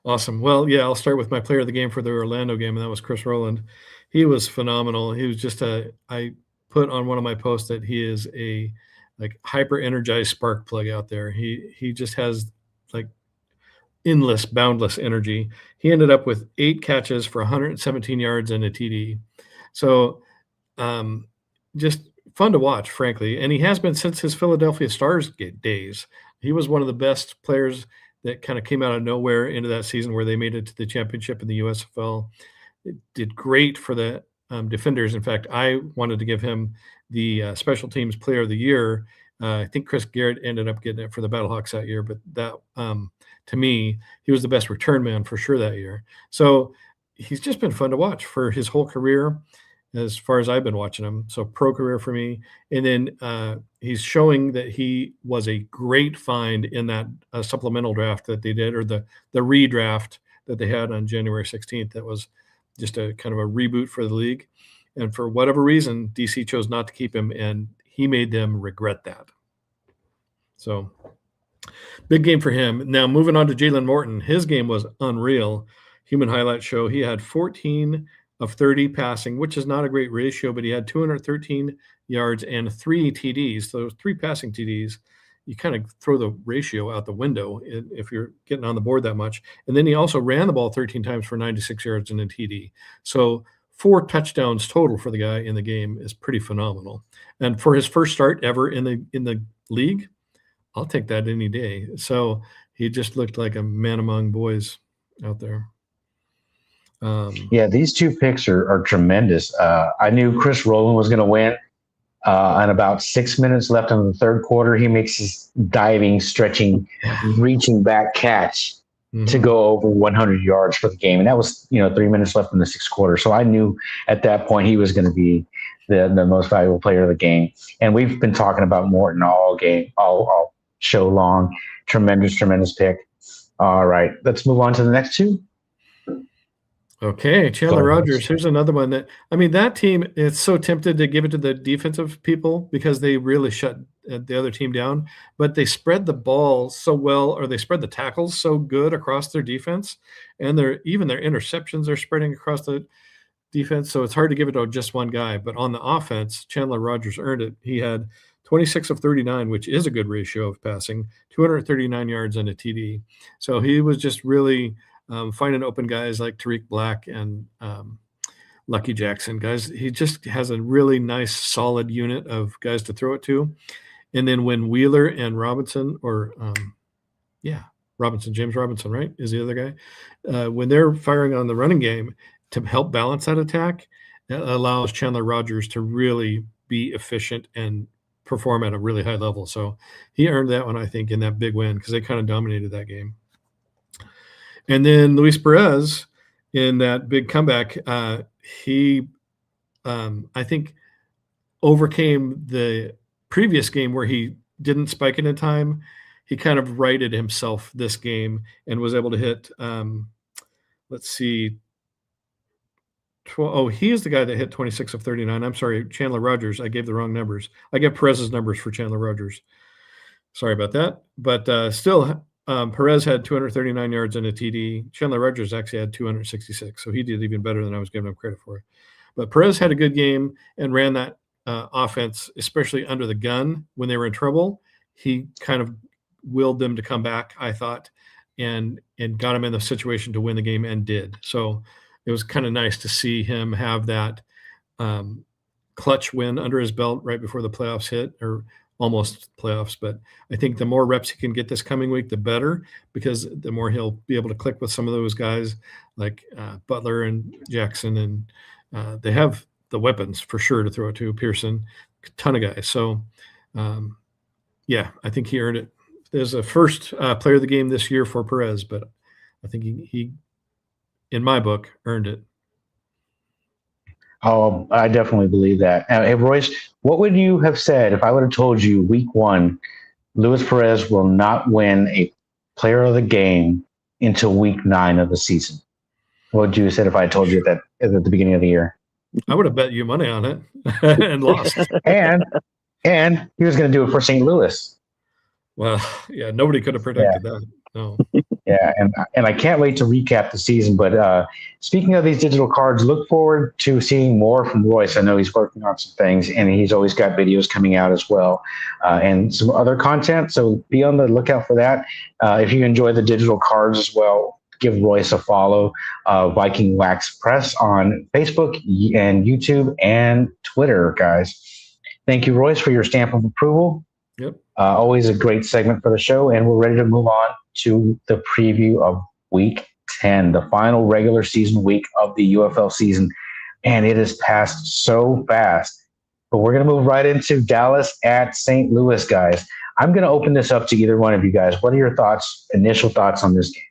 Awesome. Well, yeah, I'll start with my player of the game for the Orlando game, and that was Chris Rowland. He was phenomenal. He was just I put on one of my posts that he is a hyper energized spark plug out there. He just has like endless, boundless energy. He ended up with 8 catches for 117 yards and a TD. So just fun to watch, frankly. And he has been since his Philadelphia Stars days. He was one of the best players that kind of came out of nowhere into that season where they made it to the championship in the USFL. It did great for the defenders. In fact, I wanted to give him the special teams player of the year. I think Chris Garrett ended up getting it for the Battlehawks that year, but that to me, he was the best return man for sure that year. So he's just been fun to watch for his whole career, as far as I've been watching him. So pro career for me. And then he's showing that he was a great find in that supplemental draft that they did, or the redraft that they had on January 16th. That was just a kind of a reboot for the league. And for whatever reason, DC chose not to keep him, and he made them regret that. So big game for him. Now moving on to Jalen Morton. His game was unreal. Human highlight show. He had 14 of 30 passing, which is not a great ratio, but he had 213 yards and 3 TDs. So 3 passing TDs. You kind of throw the ratio out the window if you're getting on the board that much. And then he also ran the ball 13 times for 96 yards and a TD. So 4 touchdowns total for the guy in the game is pretty phenomenal. And for his first start ever in the league, I'll take that any day. So he just looked like a man among boys out there. Yeah, these 2 picks are tremendous. I knew Chris Rowland was going to win. And about 6 minutes left in the third quarter, he makes his diving, stretching, reaching back catch to go over 100 yards for the game. And that was, 3 minutes left in the 6th quarter. So I knew at that point he was going to be the most valuable player of the game. And we've been talking about Morton all show long. Tremendous pick. All right, let's move on to the next 2. Okay, Chandler Rogers. Here's another one that team, it's so tempted to give it to the defensive people because they really shut the other team down, but they spread the ball so well, or they spread the tackles so good across their defense, and even their interceptions are spreading across the defense. So it's hard to give it to just one guy, but on the offense, Chandler Rogers earned it. He had 26 of 39, which is a good ratio of passing, 239 yards and a TD. So he was just really finding open guys like Tariq Black and Lucky Jackson. Guys, he just has a really nice, solid unit of guys to throw it to. And then when Wheeler and Robinson, James Robinson, right, is the other guy, when they're firing on the running game to help balance that attack, that allows Chandler Rogers to really be efficient and perform at a really high level. So he earned that one, I think, in that big win because they kind of dominated that game. And then Luis Perez in that big comeback, he, I think, overcame the previous game where he didn't spike it in time. He kind of righted himself this game and was able to hit, he is the guy that hit 26 of 39. I'm sorry, Chandler Rogers. I gave the wrong numbers. I gave Perez's numbers for Chandler Rogers. Sorry about that. But still, Perez had 239 yards and a TD. Chandler Rogers actually had 266, so he did even better than I was giving him credit for. But Perez had a good game and ran that offense, especially under the gun when they were in trouble. He kind of willed them to come back, I thought, and got him in the situation to win the game and did. So it was kind of nice to see him have that clutch win under his belt right before the playoffs hit, or almost playoffs. But I think the more reps he can get this coming week, the better, because the more he'll be able to click with some of those guys like Butler and Jackson. And they have the weapons for sure to throw it to. Pearson, a ton of guys. So, I think he earned it. There's a first player of the game this year for Perez, but I think he in my book, earned it. Oh, I definitely believe that. Hey, Royce, what would you have said if I would have told you week 1, Luis Perez will not win a player of the game until week 9 of the season? What would you have said if I told you that at the beginning of the year? I would have bet you money on it and lost. and he was going to do it for St. Louis. Well, yeah, nobody could have predicted that. No. Yeah, and I can't wait to recap the season. But speaking of these digital cards, look forward to seeing more from Royce. I know he's working on some things, and he's always got videos coming out as well, and some other content. So be on the lookout for that. If you enjoy the digital cards as well, give Royce a follow. Viking Wax Press on Facebook and YouTube and Twitter, guys. Thank you, Royce, for your stamp of approval. Yep. Always a great segment for the show, and we're ready to move on to the preview of Week 10, the final regular season week of the UFL season, and it has passed so fast. But we're going to move right into Dallas at St. Louis, guys. I'm going to open this up to either one of you guys. What are your thoughts, initial thoughts on this game?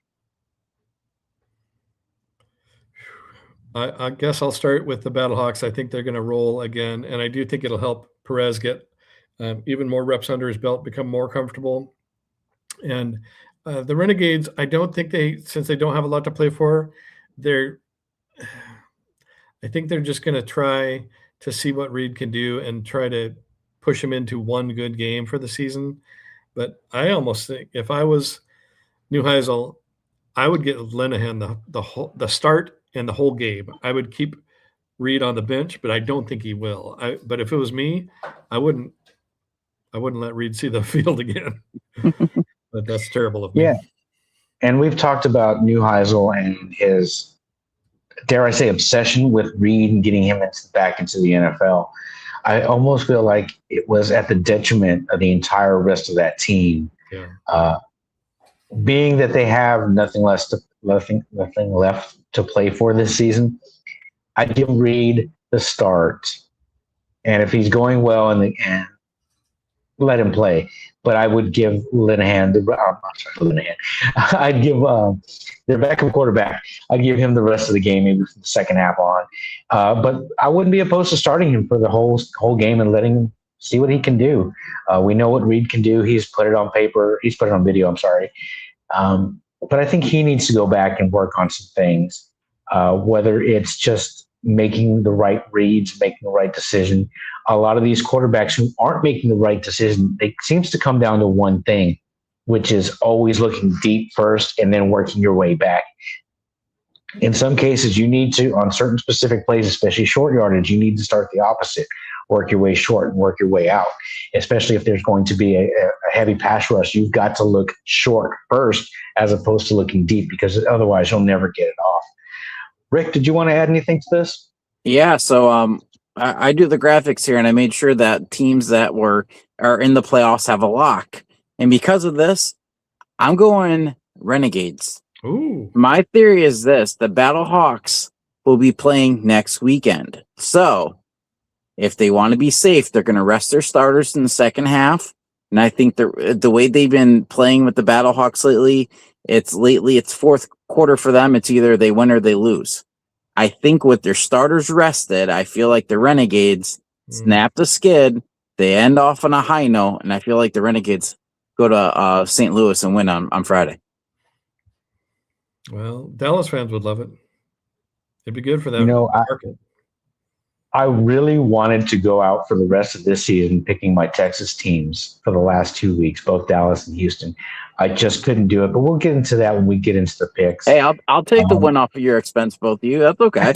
I guess I'll start with the Battlehawks. I think they're going to roll again, and I do think it'll help Perez get even more reps under his belt, become more comfortable. And the Renegades, I don't think since they don't have a lot to play for, I think they're just going to try to see what Reed can do and try to push him into one good game for the season. But I almost think if I was Neuheisel, I would get Linehan the start and the whole game. I would keep Reed on the bench, but I don't think he will. But if it was me, I wouldn't let Reed see the field again. But that's terrible of me. Yeah. And we've talked about Neuheisel and his, dare I say, obsession with Reed and getting him back into the NFL. I almost feel like it was at the detriment of the entire rest of that team. Yeah. Being that they have nothing left to play for this season, I'd give Reed the start. And if he's going well in the end, let him play. But I would give Linehan I'd give their backup quarterback. I'd give him the rest of the game, maybe from the second half on. But I wouldn't be opposed to starting him for the whole game and letting him see what he can do. We know what Reed can do. He's put it on paper. He's put it on video. I'm sorry. But I think he needs to go back and work on some things, whether it's just making the right reads, making the right decision. A lot of these quarterbacks who aren't making the right decision, it seems to come down to one thing, which is always looking deep first and then working your way back. In some cases, you need to, on certain specific plays, especially short yardage, you need to start the opposite. Work your way short and work your way out, especially if there's going to be a heavy pass rush. You've got to look short first as opposed to looking deep, because otherwise you'll never get it off. Rick, did you want to add anything to this? Yeah, so I do the graphics here, and I made sure that teams that are in the playoffs have a lock. And because of this, I'm going Renegades. Ooh. My theory is this: the Battle Hawks will be playing next weekend. So if they want to be safe, they're going to rest their starters in the second half. And I think the way they've been playing with the Battle Hawks lately, it's fourth quarter for them. It's either they win or they lose. I think with their starters rested, I feel like the Renegades snap the skid. They end off on a high note, and I feel like the Renegades go to St. Louis and win on Friday. Well, Dallas fans would love it. It'd be good for them. Market. I really wanted to go out for the rest of this season picking my Texas teams for the last 2 weeks, both Dallas and Houston. I just couldn't do it, but we'll get into that when we get into the picks. Hey, I'll take the win off of your expense, both of you. That's okay.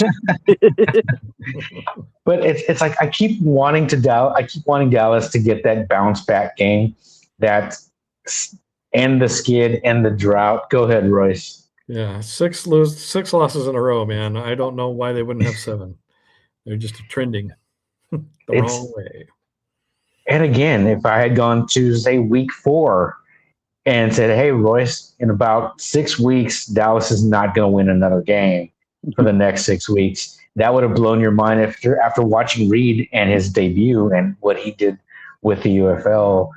But it's like I keep wanting Dallas to get that bounce back game, that end the skid, end the drought. Go ahead, Royce. Yeah, six losses in a row, man. I don't know why they wouldn't have 7. They're just trending the wrong way. And again, if I had gone Tuesday, week 4, and said, hey, Royce, in about 6 weeks, Dallas is not going to win another game for the next 6 weeks, that would have blown your mind after watching Reed and his debut and what he did with the UFL.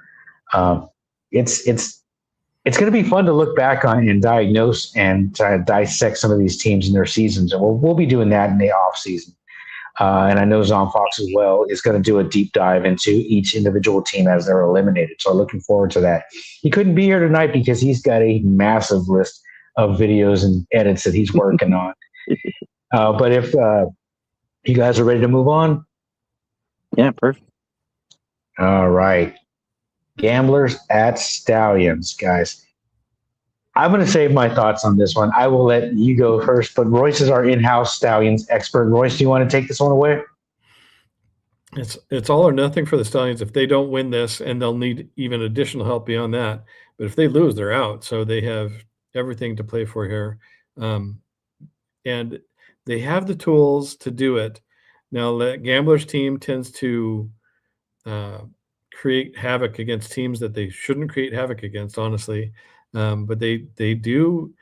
It's going to be fun to look back on and diagnose and try to dissect some of these teams and their seasons. And we'll be doing that in the off season. And I know Zon Fox as well is going to do a deep dive into each individual team as they're eliminated. So looking forward to that. He couldn't be here tonight because he's got a massive list of videos and edits that he's working on. But if you guys are ready to move on. Yeah, perfect. All right. Gamblers at Stallions, guys. I'm going to save my thoughts on this one. I will let you go first, but Royce is our in-house Stallions expert. Royce, do you want to take this one away? It's all or nothing for the Stallions if they don't win this, and they'll need even additional help beyond that. But if they lose, they're out. So they have everything to play for here. And they have the tools to do it. Now, the Gamblers team tends to create havoc against teams that they shouldn't create havoc against, honestly. But they do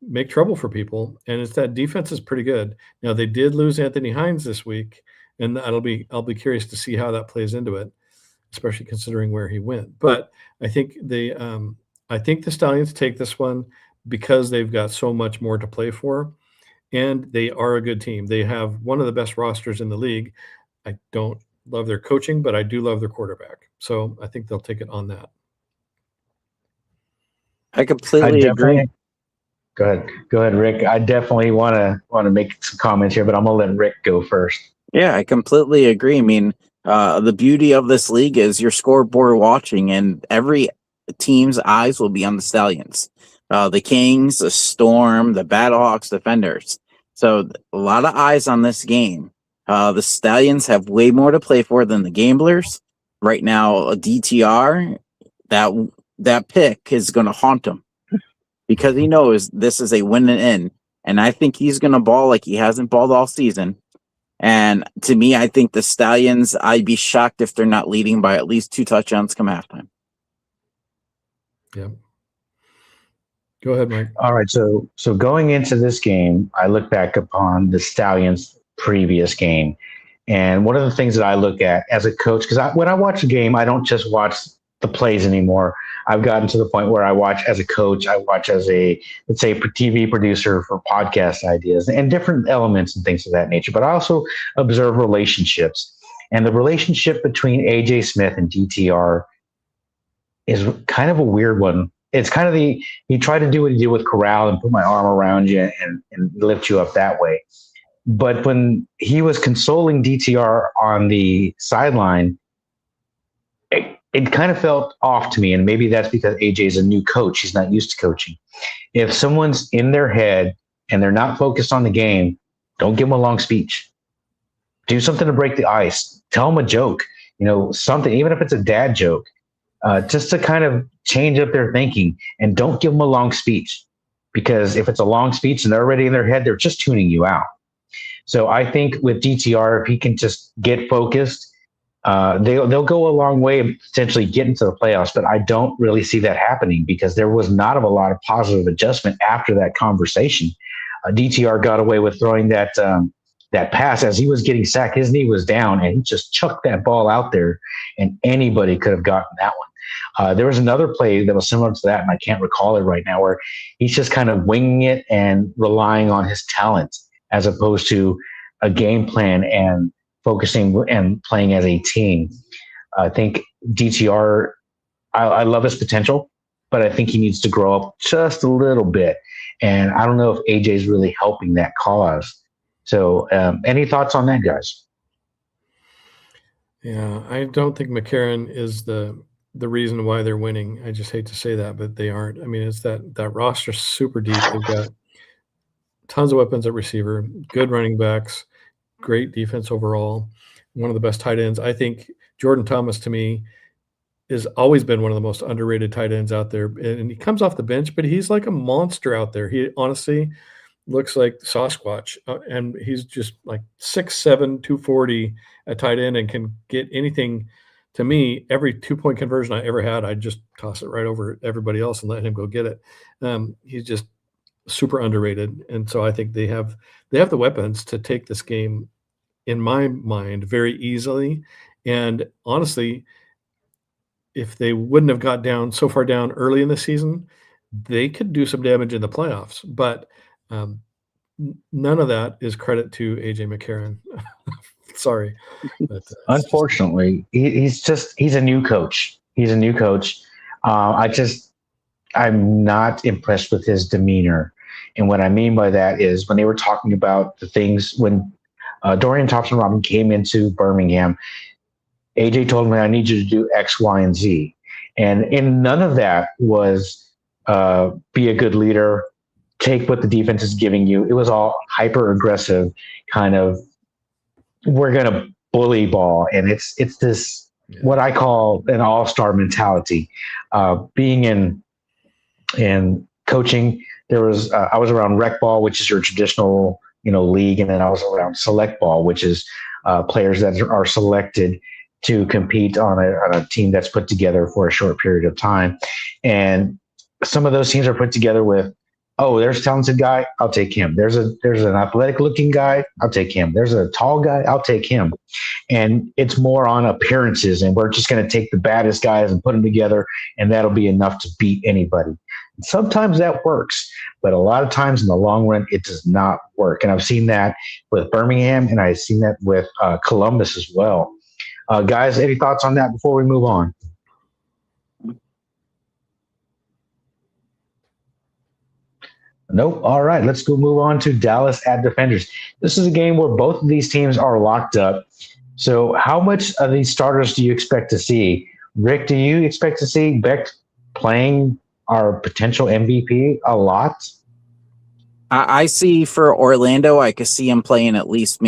make trouble for people, and it's that defense is pretty good. Now, they did lose Anthony Hines this week, and I'll be curious to see how that plays into it, especially considering where he went. But I think the Stallions take this one because they've got so much more to play for, and they are a good team. They have one of the best rosters in the league. I don't love their coaching, but I do love their quarterback. So I think they'll take it on that. I completely agree. Go ahead, Rick. I definitely want to make some comments here, but I'm gonna let Rick go first. Yeah, I completely agree. I mean, the beauty of this league is your scoreboard watching, and every team's eyes will be on the Stallions. The Kings, the Storm, the Battlehawks, Defenders. So a lot of eyes on this game. The Stallions have way more to play for than the Gamblers. Right now, a DTR, that pick is going to haunt him because he knows this is a win and in. And I think he's going to ball like he hasn't balled all season. And to me, I think the Stallions, I'd be shocked if they're not leading by at least 2 touchdowns come halftime. Yeah. Go ahead, Mike. All right. So going into this game, I look back upon the Stallions' previous game. And one of the things that I look at as a coach, because when I watch a game, I don't just watch the plays anymore. I've gotten to the point where I watch as a coach, I watch as a, let's say, TV producer for podcast ideas and different elements and things of that nature. But I also observe relationships. And the relationship between AJ Smith and DTR is kind of a weird one. It's kind of he tried to do what he did with Corral and put my arm around you and lift you up that way. But when he was consoling DTR on the sideline, it kind of felt off to me. And maybe that's because AJ is a new coach. He's not used to coaching. If someone's in their head and they're not focused on the game, don't give them a long speech. Do something to break the ice. Tell them a joke, something, even if it's a dad joke, just to kind of change up their thinking. And don't give them a long speech, because if it's a long speech and they're already in their head, they're just tuning you out. So I think with DTR, if he can just get focused, they'll go a long way and potentially get into the playoffs. But I don't really see that happening because there was not a lot of positive adjustment after that conversation. DTR got away with throwing that pass as he was getting sacked. His knee was down, and he just chucked that ball out there, and anybody could have gotten that one. There was another play that was similar to that, and I can't recall it right now, where he's just kind of winging it and relying on his talent as opposed to a game plan and focusing and playing as a team. I think DTR, I love his potential, but I think he needs to grow up just a little bit. And I don't know if AJ is really helping that cause. So any thoughts on that, guys? Yeah, I don't think McCarron is the reason why they're winning. I just hate to say that, but they aren't. I mean, it's that roster's super deep. They've got tons of weapons at receiver, good running backs, great defense overall, one of the best tight ends. I think Jordan Thomas, to me, has always been one of the most underrated tight ends out there. And he comes off the bench, but he's like a monster out there. He honestly looks like Sasquatch, and he's just like 6'7", 240 at tight end and can get anything. To me, every 2-point conversion I ever had, I'd just toss it right over everybody else and let him go get it. He's just super underrated. And so I think they have the weapons to take this game, in my mind, very easily. And honestly, if they wouldn't have got down so far down early in the season, they could do some damage in the playoffs. But none of that is credit to AJ McCarron. Sorry. But, unfortunately, he's a new coach. He's a new coach. I'm not impressed with his demeanor. And what I mean by that is when they were talking about the things when Dorian Thompson-Robinson came into Birmingham, AJ told me, I need you to do X, Y, and Z. And none of that was be a good leader, take what the defense is giving you. It was all hyper aggressive kind of, we're going to bully ball. And it's this, what I call an all-star mentality. Being in coaching, there was, I was around rec ball, which is your traditional, league. And then I was around select ball, which is players that are selected to compete on a team that's put together for a short period of time. And some of those teams are put together with, oh, there's a talented guy, I'll take him. There's an athletic looking guy, I'll take him. There's a tall guy, I'll take him. And it's more on appearances, and we're just going to take the baddest guys and put them together, and that'll be enough to beat anybody. And sometimes that works, but a lot of times in the long run, it does not work. And I've seen that with Birmingham, and I've seen that with Columbus as well. Guys, any thoughts on that before we move on? Nope. All right, let's go move on to Dallas at Defenders. This is a game where both of these teams are locked up. So, how much of these starters do you expect to see? Rick, do you expect to see Beck playing our potential MVP a lot? I see for Orlando, I could see him playing at least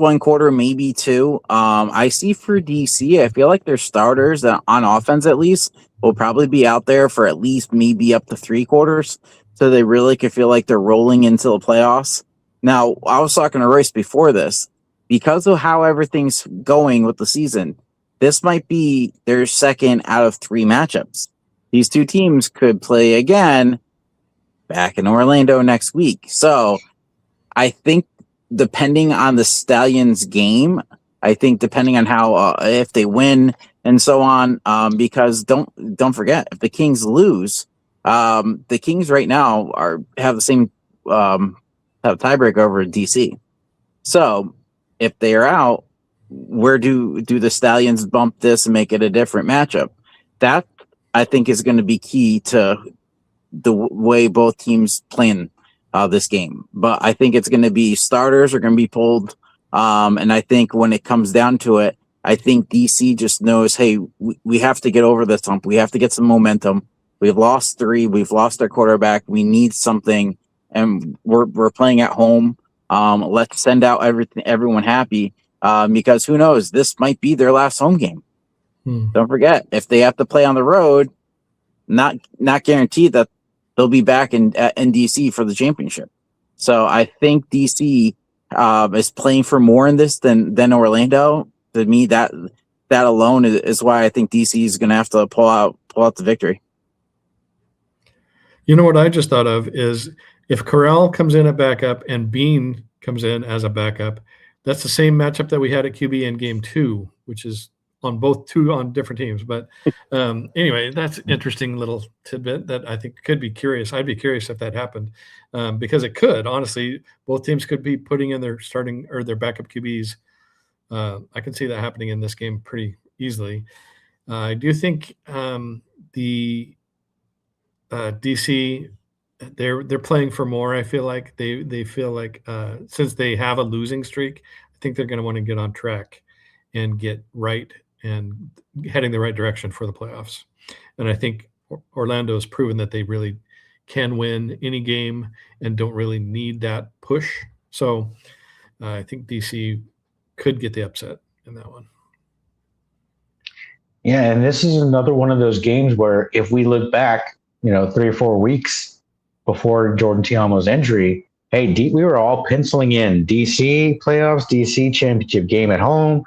one quarter, maybe two. I see for DC, I feel like their starters on offense at least will probably be out there for at least maybe up to 3 quarters, so they really could feel like they're rolling into the playoffs. Now, I was talking to Royce before this, because of how everything's going with the season. This might be their second out of 3 matchups. These two teams could play again back in Orlando next week. So I think depending on the Stallions game, I think depending on how if they win and so on, because don't forget, if the Kings lose, the Kings right now have the same have a tiebreaker over DC. So if they are out, where do the Stallions bump this and make it a different matchup? That I think is going to be key to the way both teams plan this game. But I think it's going to be starters are going to be pulled. And I think when it comes down to it, I think DC just knows, hey, we have to get over this hump. We have to get some momentum. We've lost 3. We've lost our quarterback. We need something. And we're playing at home. Let's send out everyone happy because who knows? This might be their last home game. Don't forget, if they have to play on the road, not guaranteed that they'll be back in DC for the championship. So I think DC is playing for more in this than Orlando. To me, that alone is why I think DC is going to have to pull out the victory. You know what I just thought of is if Corral comes in at backup and Bean comes in as a backup, that's the same matchup that we had at QB in game 2, which is on different teams. But anyway, that's an interesting little tidbit that I think could be curious. I'd be curious if that happened because it could. Honestly, both teams could be putting in their starting or their backup QBs. I can see that happening in this game pretty easily. I do think the DC they're playing for more. I feel like they feel like since they have a losing streak, I think they're going to want to get on track and get right and heading the right direction for the playoffs. And I think Orlando has proven that they really can win any game and don't really need that push. So I think DC could get the upset in that one. Yeah, and this is another one of those games where if we look back, 3 or 4 weeks before Jordan Tiamo's injury, hey, we were all penciling in DC playoffs, DC championship game at home,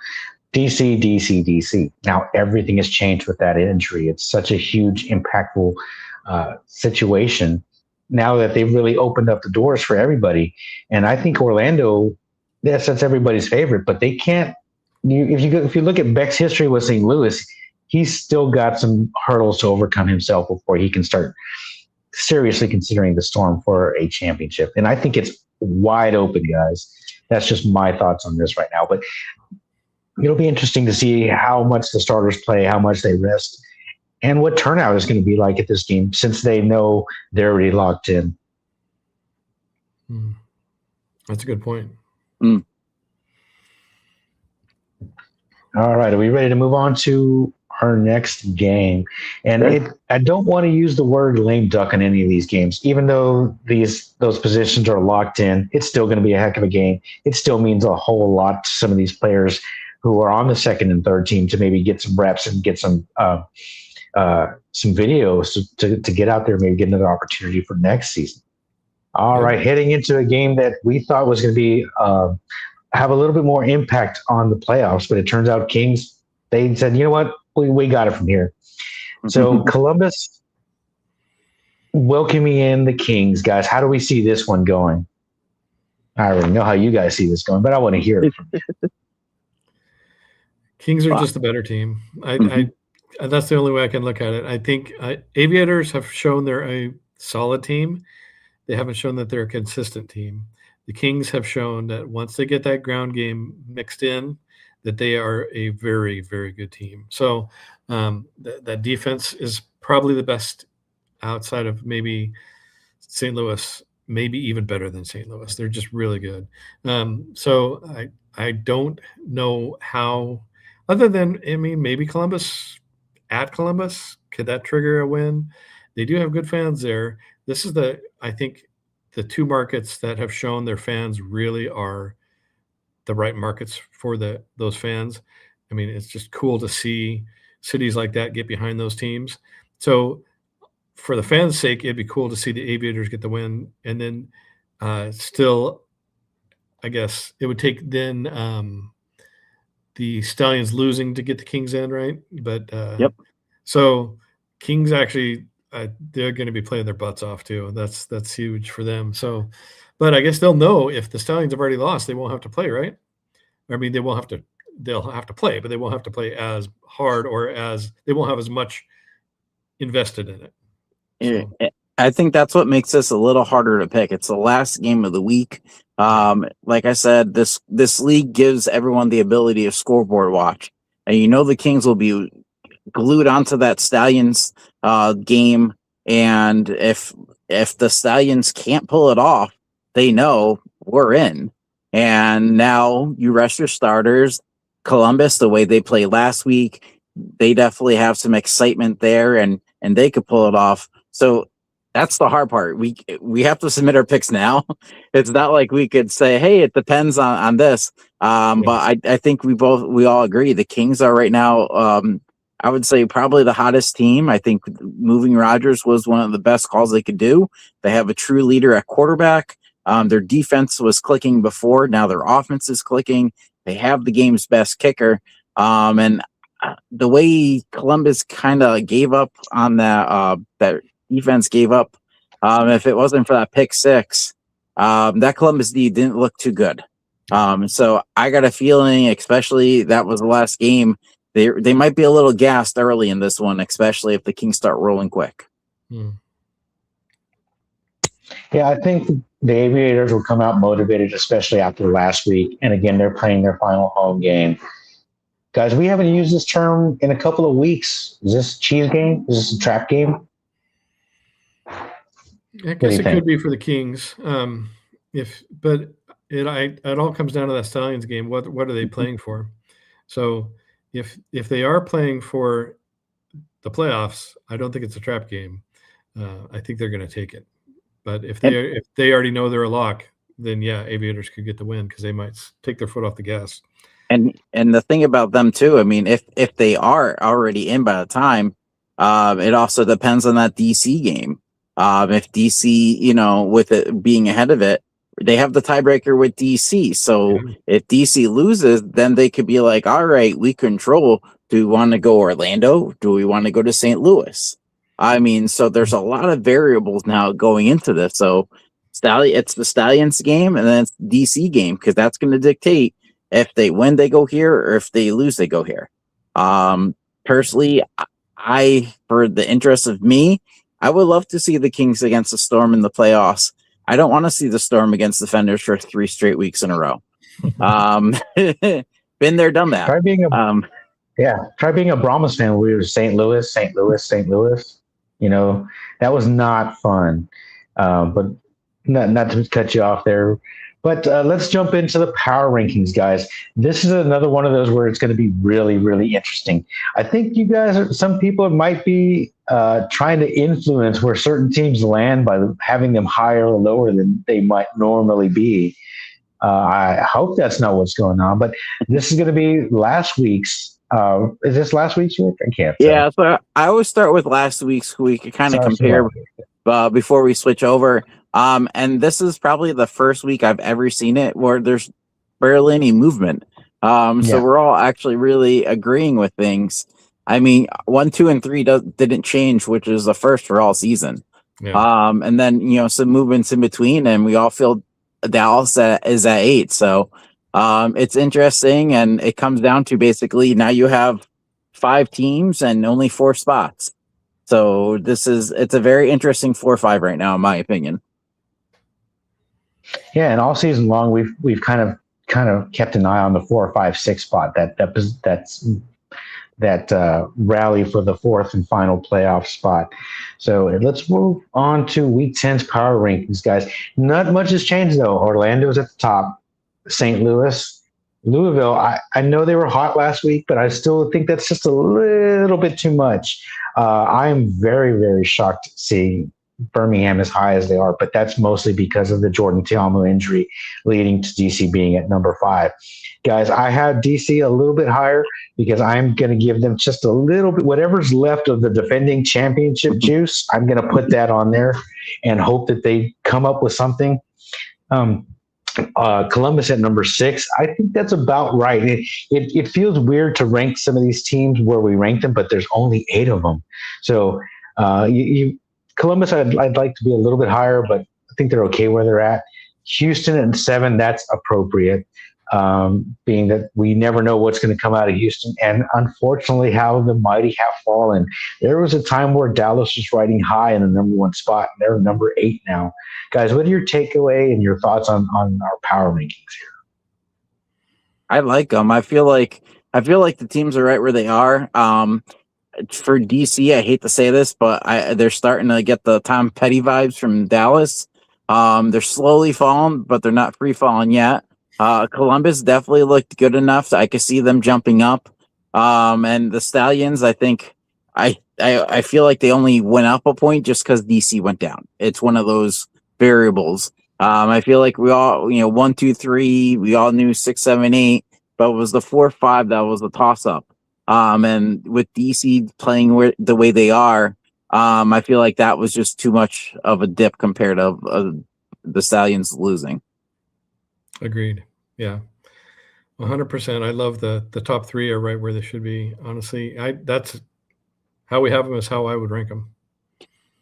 DC, DC, DC. Now everything has changed with that injury. It's such a huge, impactful situation now that they've really opened up the doors for everybody. And I think Orlando, yes, that's everybody's favorite, but they can't. If you look at Beck's history with St. Louis, he's still got some hurdles to overcome himself before he can start seriously considering the Storm for a championship. And I think it's wide open, guys. That's just my thoughts on this right now. But it'll be interesting to see how much the starters play, how much they rest, and what turnout is going to be like at this game since they know they're already locked in. That's a good point. All right. Are we ready to move on to our next game? And I don't want to use the word lame duck in any of these games, even though those positions are locked in. It's still going to be a heck of a game. It still means a whole lot to some of these players who are on the second and third team to maybe get some reps and get some videos to get out there, maybe get another opportunity for next season. All right, heading into a game that we thought was going to be have a little bit more impact on the playoffs, but it turns out Kings, they said, you know what, we got it from here. So Columbus welcoming in the Kings, guys. How do we see this one going? I already know how you guys see this going, but I want to hear it from you. Kings are just a better team. I that's the only way I can look at it. I think Aviators have shown they're a solid team. They haven't shown that they're a consistent team. The Kings have shown that once they get that ground game mixed in, that they are a very, very good team. So that defense is probably the best outside of maybe St. Louis, maybe even better than St. Louis. They're just really good. So I don't know how, other than, I mean, maybe Columbus, at Columbus, could that trigger a win? They do have good fans there. This is I think the two markets that have shown their fans really are the right markets for those fans. I mean, it's just cool to see cities like that get behind those teams. So for the fans' sake, it'd be cool to see the Aviators get the win. And then still, I guess it would take then the Stallions losing to get the Kings in, right? But Yep. So Kings actually, they're going to be playing their butts off too. That's huge for them. So, but I guess they'll know if the Stallions have already lost, they won't have to play, right? I mean, they'll have to play, but they won't have to play as hard, or they won't have as much invested in it. So. I think that's what makes this a little harder to pick. It's the last game of the week. Like I said, this league gives everyone the ability to scoreboard watch, and the Kings will be glued onto that Stallions game. And if the Stallions can't pull it off, they know we're in. And now you rest your starters. Columbus, the way they played last week, they definitely have some excitement there, and they could pull it off. So that's the hard part. We have to submit our picks now. It's not like we could say, hey, it depends on this. But I think we all agree the Kings are right now, I would say, probably the hottest team. I think moving Rogers was one of the best calls they could do. They have a true leader at quarterback. Their defense was clicking before. Now their offense is clicking. They have the game's best kicker. And the way Columbus kind of gave up on that defense gave up. If it wasn't for that pick six, that Columbus D didn't look too good. So I got a feeling, especially that was the last game, they might be a little gassed early in this one, especially if the Kings start rolling quick. Yeah, I think the Aviators will come out motivated, especially after last week. And again, they're playing their final home game. Guys, we haven't used this term in a couple of weeks. Is this a cheese game? Is this a trap game? I guess it could be for the Kings. But it all comes down to that Stallions game. What are they playing for? So if they are playing for the playoffs, I don't think it's a trap game. I think they're going to take it. But if they already know they're a lock, then yeah, Aviators could get the win because they might take their foot off the gas. And the thing about them too, I mean, if they are already in by the time, it also depends on that DC game. If DC, with it being ahead of it, they have the tiebreaker with DC. So if DC loses, then they could be like, all right, we control. Do we want to go Orlando? Do we want to go to St. Louis? I mean, so there's a lot of variables now going into this. So it's the Stallions game, and then it's DC game, because that's going to dictate if they win, they go here, or if they lose, they go here. Personally, for the interest of me, I would love to see the Kings against the Storm in the playoffs. I don't want to see the Storm against the Defenders for 3 straight weeks in a row. Been there, done that. Try being a Brahmas fan where we were St. Louis. That was not fun. But not to cut you off there. But let's jump into the power rankings, guys. This is another one of those where it's going to be really, really interesting. I think some people might be trying to influence where certain teams land by having them higher or lower than they might normally be. I hope that's not what's going on, but this is going to be last week's. Is this last week's week? I can't. Yeah, so I always start with last week's week to kind of compare before we switch over. And this is probably the first week I've ever seen it where there's barely any movement. So we're all actually really agreeing with things. I mean, 1, 2, and 3 didn't change, which is the first for all season. Yeah. And then, some movements in between, and we all feel Dallas is at 8. So it's interesting, and it comes down to basically now you have 5 teams and only 4 spots. So it's a very interesting 4-5 right now, in my opinion. Yeah, and all season long we've kind of kept an eye on the 4, 5, 6 spot. That's rally for the fourth and final playoff spot. So let's move on to Week 10's power rankings, guys. Not much has changed though. Orlando's at the top. St. Louis, Louisville. I know they were hot last week, but I still think that's just a little bit too much. I am very, very shocked to see Birmingham as high as they are, but that's mostly because of the Jordan Ta'amu injury leading to DC being at number 5. Guys, I had DC a little bit higher because I'm going to give them just a little bit, whatever's left of the defending championship juice, I'm going to put that on there and hope that they come up with something. Columbus at number 6. I think that's about right. It feels weird to rank some of these teams where we rank them, but there's only 8 of them. So Columbus, I'd like to be a little bit higher, but I think they're okay where they're at. Houston at 7, that's appropriate, being that we never know what's going to come out of Houston. And unfortunately, how the mighty have fallen. There was a time where Dallas was riding high in the number 1 spot, and they're number 8 now. Guys, what are your takeaway and your thoughts on our power rankings here? I like them. I feel like the teams are right where they are. For DC, I hate to say this, but they're starting to get the Tom Petty vibes from Dallas. They're slowly falling, but they're not free falling yet. Columbus definitely looked good enough that I could see them jumping up. And the Stallions, I think I feel like they only went up a point just because DC went down. It's one of those variables. I feel like we all, 1, 2, 3, we all knew 6, 7, 8, but it was the 4, 5 that was the toss up. And with DC playing the way they are, I feel like that was just too much of a dip compared to the Stallions losing. Agreed. Yeah, 100%. I love the top 3 are right where they should be. Honestly, that's how we have them is how I would rank them.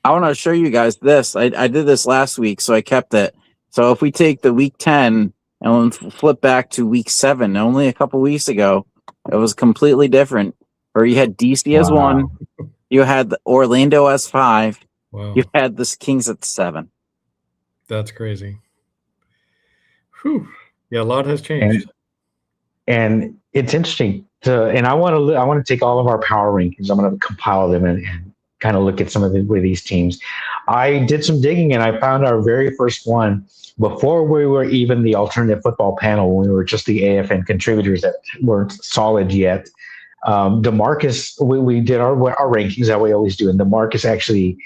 I want to show you guys this. I did this last week, so I kept it. So if we take the Week 10 and flip back to Week 7, only a couple weeks ago, it was completely different. Where you had DC as 1, you had Orlando as 5, you had the Kings at 7. That's crazy. Whew. Yeah, a lot has changed. And it's interesting and I want to take all of our power rankings. I'm going to compile them and kind of look at some of these teams. I did some digging and I found our very first one before we were even the alternative football panel, when we were just the AFN contributors that weren't solid yet. DeMarcus, we did our rankings that we always do, and DeMarcus actually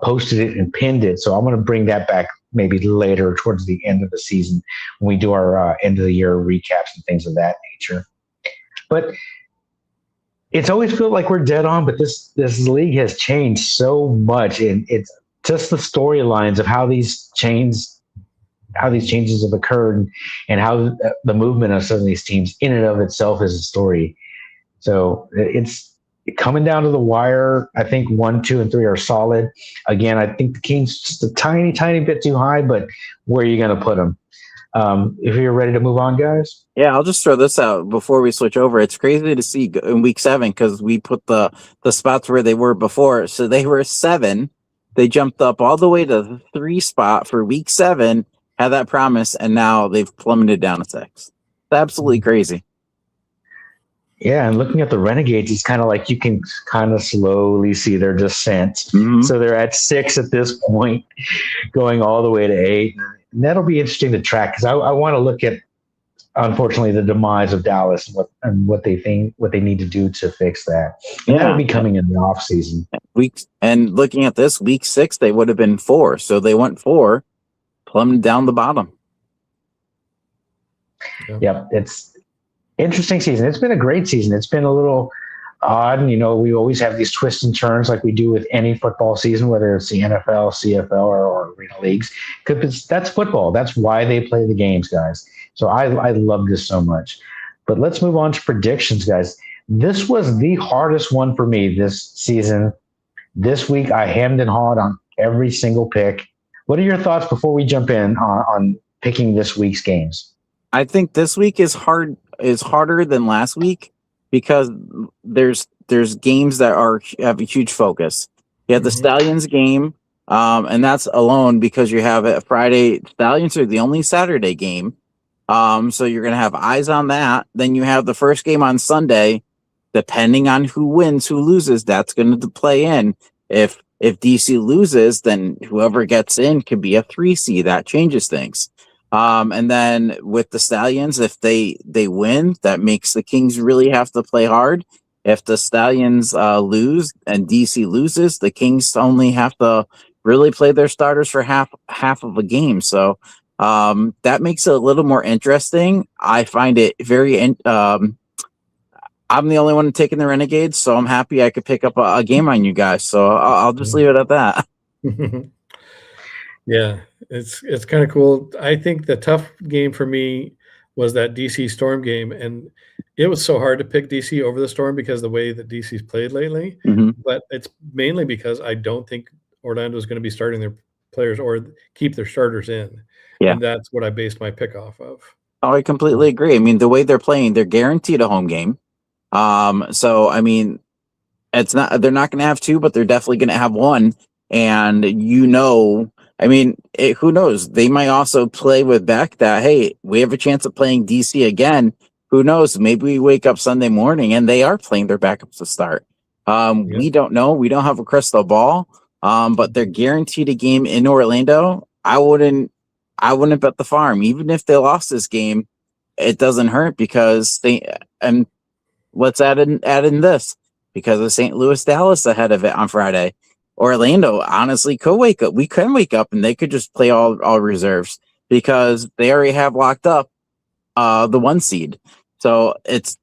posted it and pinned it. So I'm going to bring that back maybe later towards the end of the season when we do our end of the year recaps and things of that nature. But it's always felt like we're dead on, but this league has changed so much, and it's just the storylines of how these changes have occurred and how the movement of some of these teams in and of itself is a story. So it's coming down to the wire. I think 1, 2, and 3 are solid. Again, I think the Kings just a tiny, tiny bit too high, but where are you going to put them? If you're ready to move on, guys. Yeah, I'll just throw this out before we switch over. It's crazy to see in Week 7 because we put the spots where they were before. So they were 7. They jumped up all the way to the 3 spot for Week 7, had that promise, and now they've plummeted down to 6. It's absolutely crazy. Yeah, and looking at the Renegades, it's kind of like you can kind of slowly see their descent. Mm-hmm. So they're at 6 at this point, going all the way to 8. And that'll be interesting to track because I want to look at, unfortunately, the demise of Dallas and what they need to do to fix that. And that'll be coming in the off season. And looking at this, Week 6, they would have been 4. So they went 4, plummeted down the bottom. Yep, it's interesting season. It's been a great season. It's been a little odd. We always have these twists and turns like we do with any football season, whether it's the NFL, CFL, or arena leagues. Because that's football. That's why they play the games, guys. So I love this so much. But let's move on to predictions, guys. This was the hardest one for me this season. This week, I hemmed and hawed on every single pick. What are your thoughts before we jump in on picking this week's games? I think this week is harder than last week because there's games that have a huge focus. You have the Stallions game, and that's alone because you have a Friday. Stallions are the only Saturday game, so you're going to have eyes on that. Then you have the first game on Sunday. depending on who wins, who loses, that's going to play in. If DC loses, then whoever gets in could be a 3 seed. That changes things. And then with the Stallions, if they win, that makes the Kings really have to play hard. If the Stallions lose and DC loses, the Kings only have to really play their starters for half of a game. So that makes it a little more interesting. I find it very. I'm the only one taking the Renegades, so I'm happy I could pick up a game on you guys. So I'll just leave it at that. Yeah, it's kind of cool. I think the tough game for me was that DC Storm game, and it was so hard to pick DC over the Storm because of the way that DC's played lately. But it's mainly because I don't think Orlando is going to be starting their players or keep their starters in. Yeah. And that's what I based my pick off of. Oh, I completely agree. I mean, the way they're playing, they're guaranteed a home game. So I mean, they're not going to have 2, but they're definitely going to have 1. And I mean, who knows? They might also play with Beck that, hey, we have a chance of playing DC again. Who knows? Maybe we wake up Sunday morning and they are playing their backups to start. We don't know. We don't have a crystal ball. But they're guaranteed a game in Orlando. I wouldn't bet the farm. Even if they lost this game, it doesn't hurt because and let's add in this because of St. Louis Dallas ahead of it on Friday. Orlando honestly could wake up. We can wake up and they could just play all reserves because they already have locked up the 1 seed. So it's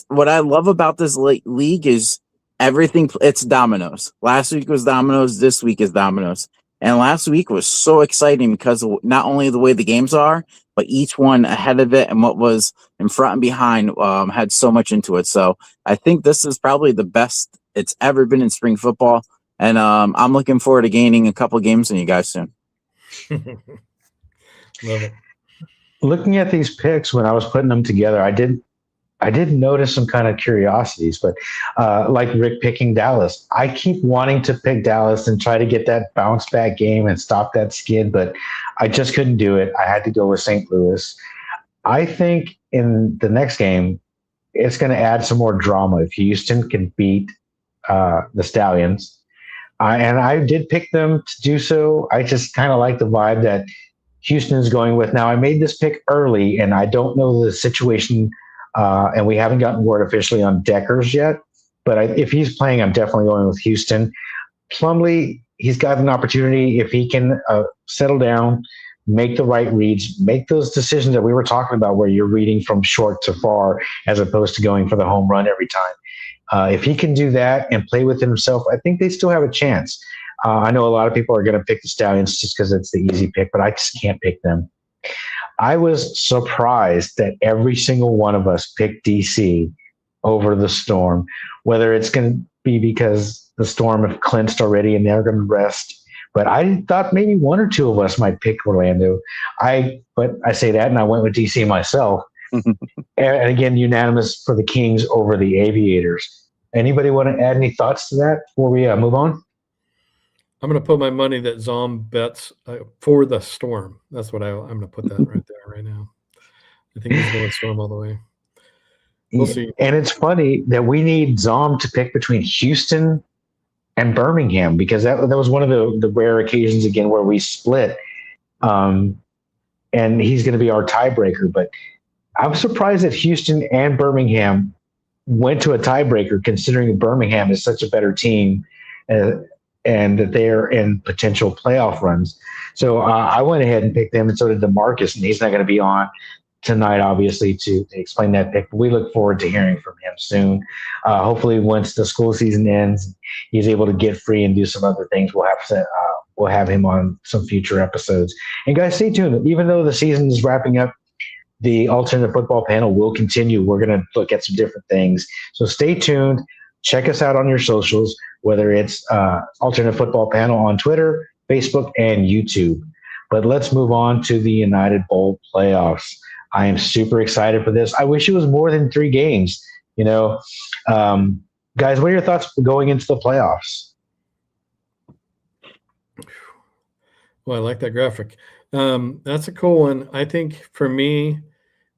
what I love about this league is everything. It's dominoes. Last week was dominoes. This week is dominoes. And last week was so exciting because of not only the way the games are, but each one ahead of it and what was in front and behind had so much into it. So I think this is probably the best it's ever been in spring football. And I'm looking forward to gaining a couple games on you guys soon. Love it. Looking at these picks when I was putting them together, I did notice some kind of curiosities, but like Rick picking Dallas, I keep wanting to pick Dallas and try to get that bounce back game and stop that skid, but I just couldn't do it. I had to go with St. Louis. I think in the next game, it's going to add some more drama if Houston can beat the Stallions. And I did pick them to do so. I just kind of like the vibe that Houston is going with. Now, I made this pick early, and I don't know the situation, and we haven't gotten word officially on Deckers yet. But if he's playing, I'm definitely going with Houston. Plumlee, he's got an opportunity if he can settle down, make the right reads, make those decisions that we were talking about where you're reading from short to far as opposed to going for the home run every time. If he can do that and play within himself, I think they still have a chance. I know a lot of people are going to pick the Stallions just because it's the easy pick, but I just can't pick them. I was surprised that every single one of us picked DC over the Storm, whether it's going to be because the Storm have clinched already and they're going to rest. But I thought maybe 1 or 2 of us might pick Orlando. But I say that, and I went with DC myself. And again, unanimous for the Kings over the Aviators. Anybody want to add any thoughts to that before we move on? I'm going to put my money that Zom bets for the Storm. That's what I'm going to put that right there right now. I think he's going Storm all the way. We'll see. And it's funny that we need Zom to pick between Houston and Birmingham because that was one of the rare occasions again where we split. And he's going to be our tiebreaker. But I'm surprised that Houston and Birmingham went to a tiebreaker considering Birmingham is such a better team and that they're in potential playoff runs. So I went ahead and picked them, and so did DeMarcus, and he's not going to be on tonight, obviously, to explain that pick. But we look forward to hearing from him soon. Hopefully, once the school season ends, he's able to get free and do some other things. We'll have him on some future episodes. And guys, stay tuned. Even though the season is wrapping up, the Alternative Football Panel will continue. We're going to look at some different things. So stay tuned. Check us out on your socials, whether it's Alternative Football Panel on Twitter, Facebook, and YouTube. But let's move on to the United Bowl playoffs. I am super excited for this. I wish it was more than 3 games. Guys, what are your thoughts going into the playoffs? Well, I like that graphic. That's a cool one. I think for me,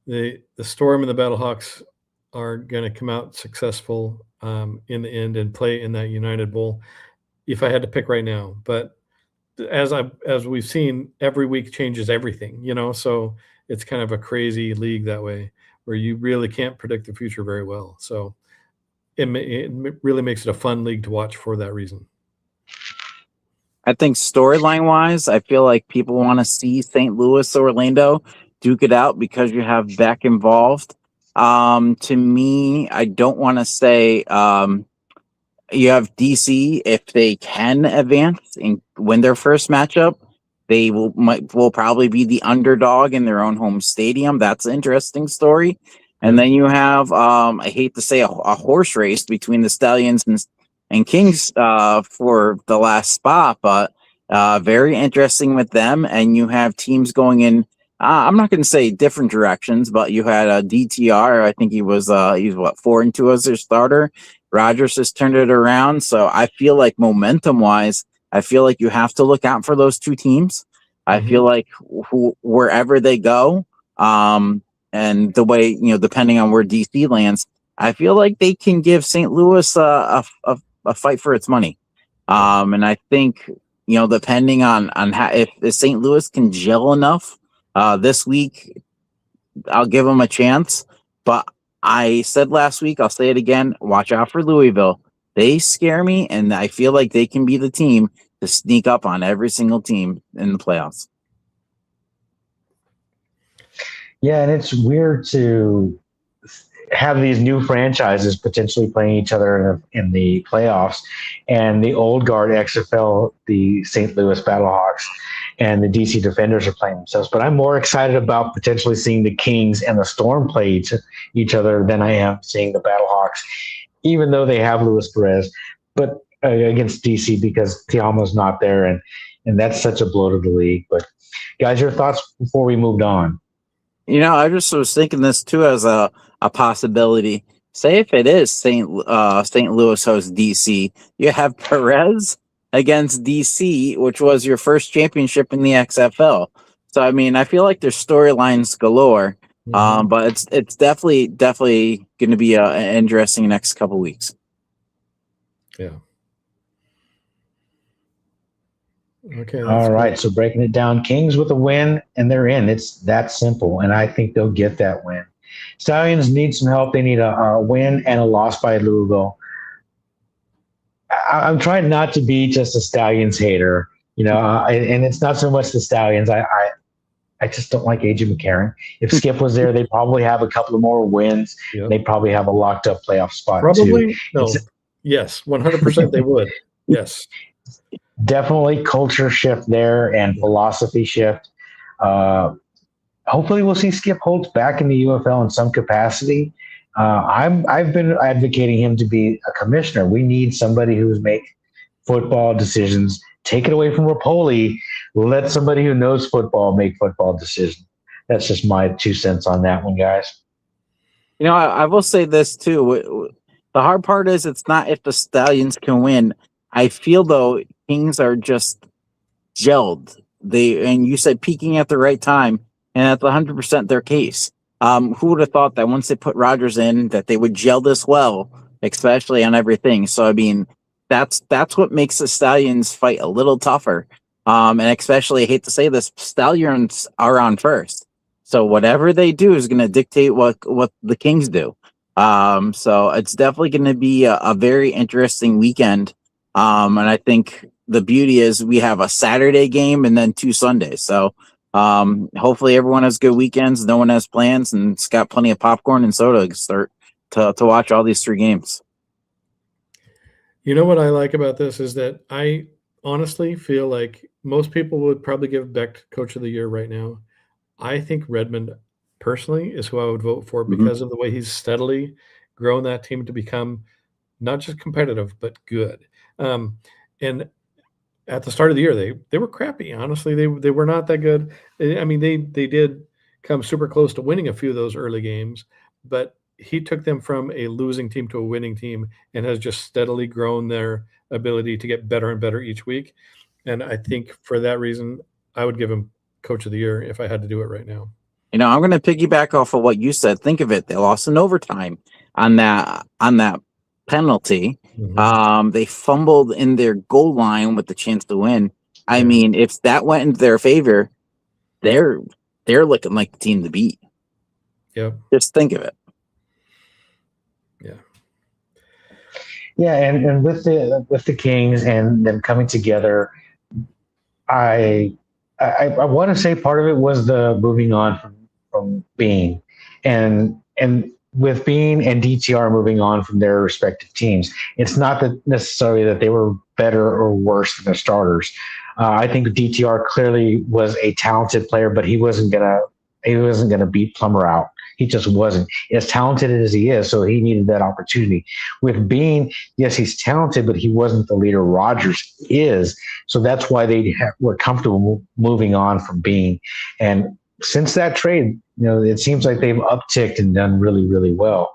the Storm and the Battlehawks are going to come out successful in the end and play in that United Bowl if I had to pick right now. But as we've seen, every week changes everything, so it's kind of a crazy league that way where you really can't predict the future very well. So it really makes it a fun league to watch for that reason. I think storyline wise, I feel like people want to see St. Louis, Orlando duke it out because you have Beck involved. To me, I don't want to say you have DC. If they can advance and win their first matchup, they will probably be the underdog in their own home stadium. That's an interesting story. And then you have I hate to say a horse race between the Stallions and Kings for the last spot, but very interesting with them. And you have teams going in. I'm not going to say different directions, but you had a DTR. I think he's 4-2 as their starter. Rodgers has turned it around. So I feel like momentum wise, I feel like you have to look out for those two teams. I feel like wherever they go, and the way, depending on where DC lands, I feel like they can give St. Louis a fight for its money. And I think, depending on how, if St. Louis can gel enough this week, I'll give them a chance. But I said last week, I'll say it again, watch out for Louisville. They scare me, and I feel like they can be the team to sneak up on every single team in the playoffs. Yeah, and it's weird to have these new franchises potentially playing each other in the playoffs, and the old guard XFL, the St. Louis Battlehawks, and the DC Defenders are playing themselves. But I'm more excited about potentially seeing the Kings and the Storm play each other than I am seeing the Battlehawks, even though they have Luis Perez, but against DC because Tiamo's not there, and that's such a blow to the league. But guys, your thoughts before we moved on? I just was thinking this too as a possibility. Say if it is St. Louis hosts DC, you have Perez against DC, which was your first championship in the XFL. So I mean, I feel like there's storylines galore. But it's definitely going to be an interesting next couple weeks. Yeah. Okay. All right. So breaking it down, Kings with a win, and they're in. It's that simple, and I think they'll get that win. Stallions need some help. They need a win and a loss by Louisville. I'm trying not to be just a Stallions hater, and it's not so much the Stallions. I just don't like AJ McCarron. If Skip was there, they'd probably have a couple of more wins. Yep. They'd probably have a locked up playoff spot. Probably. Too. No. Yes, 100% they would. Yes. Definitely culture shift there and philosophy shift. Hopefully we'll see Skip Holtz back in the UFL in some capacity. I've been advocating him to be a commissioner. We need somebody who's make football decisions. Take it away from Rapoli. Let somebody who knows football make football decisions. That's just my 2 cents on that one, guys. I will say this too. The hard part is it's not if the Stallions can win. I feel though Kings are just gelled. And you said peaking at the right time, and that's 100% their case. Who would have thought that once they put Rodgers in, that they would gel this well, especially on everything. So I mean, that's what makes the Stallions fight a little tougher. And especially, I hate to say this, Stallions are on first. So whatever they do is going to dictate what the Kings do. So it's definitely going to be a very interesting weekend. And I think the beauty is we have a Saturday game and then 2 Sundays. So hopefully everyone has good weekends. No one has plans, and it's got plenty of popcorn and soda to start to watch all these 3 games. You know what I like about this is that I honestly feel like most people would probably give Beck Coach of the Year right now. I think Redmond personally is who I would vote for because of the way he's steadily grown that team to become not just competitive, but good. And at the start of the year, they were crappy. Honestly, they were not that good. I mean, they did come super close to winning a few of those early games, but he took them from a losing team to a winning team and has just steadily grown their ability to get better and better each week. And I think for that reason, I would give him Coach of the Year if I had to do it right now. I'm going to piggyback off of what you said. Think of it. They lost in overtime on that penalty. They fumbled in their goal line with the chance to win. I mean, if that went into their favor, they're looking like the team to beat. Yep. Just think of it. Yeah, and with the Kings and them coming together, I want to say part of it was the moving on from Bean, and with Bean and DTR moving on from their respective teams. It's not that necessarily that they were better or worse than the starters. I think DTR clearly was a talented player, but he wasn't gonna beat Plummer out. He just wasn't as talented as he is, so he needed that opportunity. With Bean, yes, he's talented, but he wasn't the leader Rodgers is. So that's why they were comfortable moving on from Bean. And since that trade, it seems like they've upticked and done really, really well.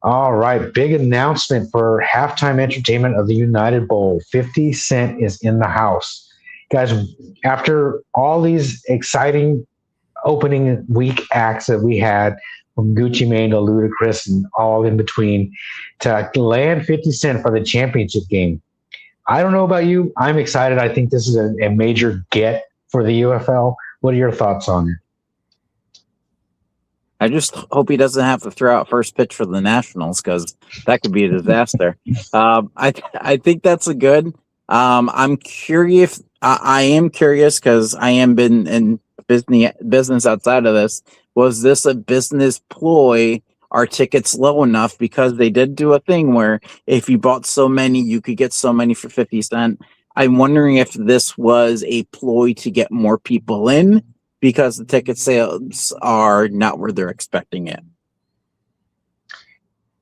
All right, big announcement for halftime entertainment of the United Bowl. 50 Cent is in the house. Guys, after all these exciting opening week acts that we had, from Gucci Mane to Ludacris and all in between, to land 50 Cent for the championship game. I don't know about you. I'm excited. I think this is a major get for the UFL. What are your thoughts on it? I just hope he doesn't have to throw out first pitch for the Nationals, because that could be a disaster. I think that's a good. I'm curious. I am curious because I am been in business outside of this. Was this a business ploy? Are tickets low enough? Because they did do a thing where if you bought so many, you could get so many for 50 cents. I'm wondering if this was a ploy to get more people in, because the ticket sales are not where they're expecting it.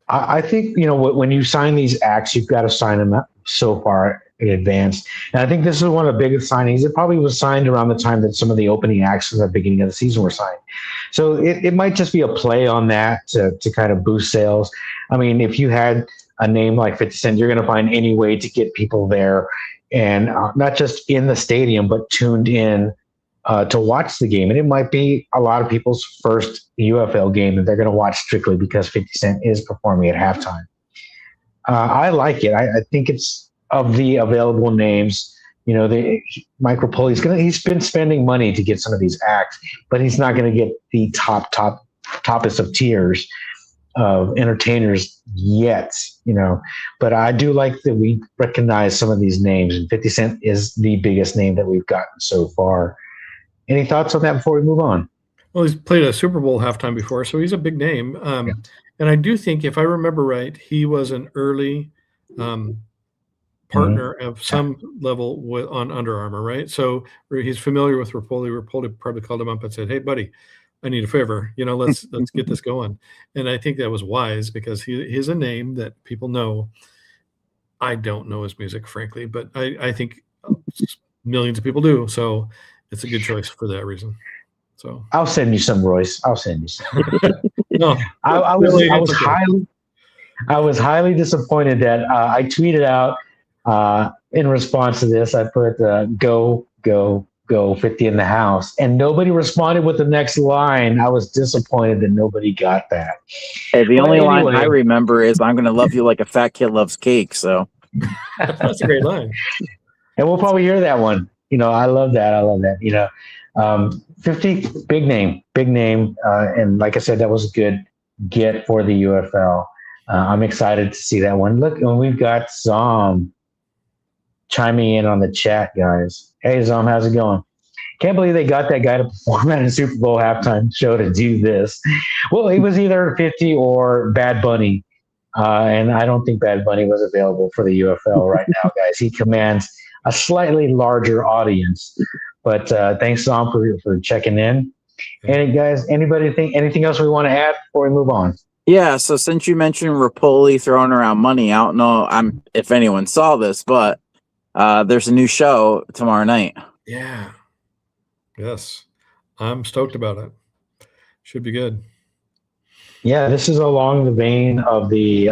I think, when you sign these acts, you've got to sign them up so far in advance. And I think this is one of the biggest signings. It probably was signed around the time that some of the opening acts at the beginning of the season were signed. So it might just be a play on that to kind of boost sales. I mean, if you had a name like 50 Cent, you're going to find any way to get people there, and not just in the stadium, but tuned in to watch the game. And it might be a lot of people's first UFL game that they're going to watch strictly because 50 Cent is performing at halftime. I like it. I think it's, of the available names, Mike Rapoli, he's been spending money to get some of these acts, but he's not going to get the toppest of tiers of entertainers yet, But I do like that we recognize some of these names, and 50 Cent is the biggest name that we've gotten so far. Any thoughts on that before we move on? Well, he's played a Super Bowl halftime before, so he's a big name. And I do think, if I remember right, he was an early partner of some level on Under Armour, right? So he's familiar with Rapoli. Rapoli probably called him up and said, "Hey, buddy, I need a favor. Let's get this going." And I think that was wise, because he's a name that people know. I don't know his music, frankly, but I think millions of people do. So it's a good choice for that reason. So I'll send you some, Royce. I'll send you some. No, I was highly disappointed that I tweeted out in response to this. I put go 50 in the house, and nobody responded with the next line. I was disappointed that nobody got that. Hey, the only line I remember is "I'm gonna love you like a fat kid loves cake." So that's a great line, and we'll probably hear that one. I love that. 50, big name, and like I said, that was a good get for the UFL. I'm excited to see that one. Look, and we've got Zom chiming in on the chat, guys. Hey, Zom, how's it going? Can't believe they got that guy to perform at a Super Bowl halftime show to do this. Well, it was either 50 or Bad Bunny, and I don't think Bad Bunny was available for the UFL right now, guys. He commands a slightly larger audience. But thanks, Zom, for checking in. And guys, anybody think anything else we want to add before we move on? Yeah, so since you mentioned Rapoli throwing around money, I don't know if anyone saw this, but there's a new show tomorrow night. Yeah. Yes. I'm stoked about it. Should be good. Yeah, this is along the vein of the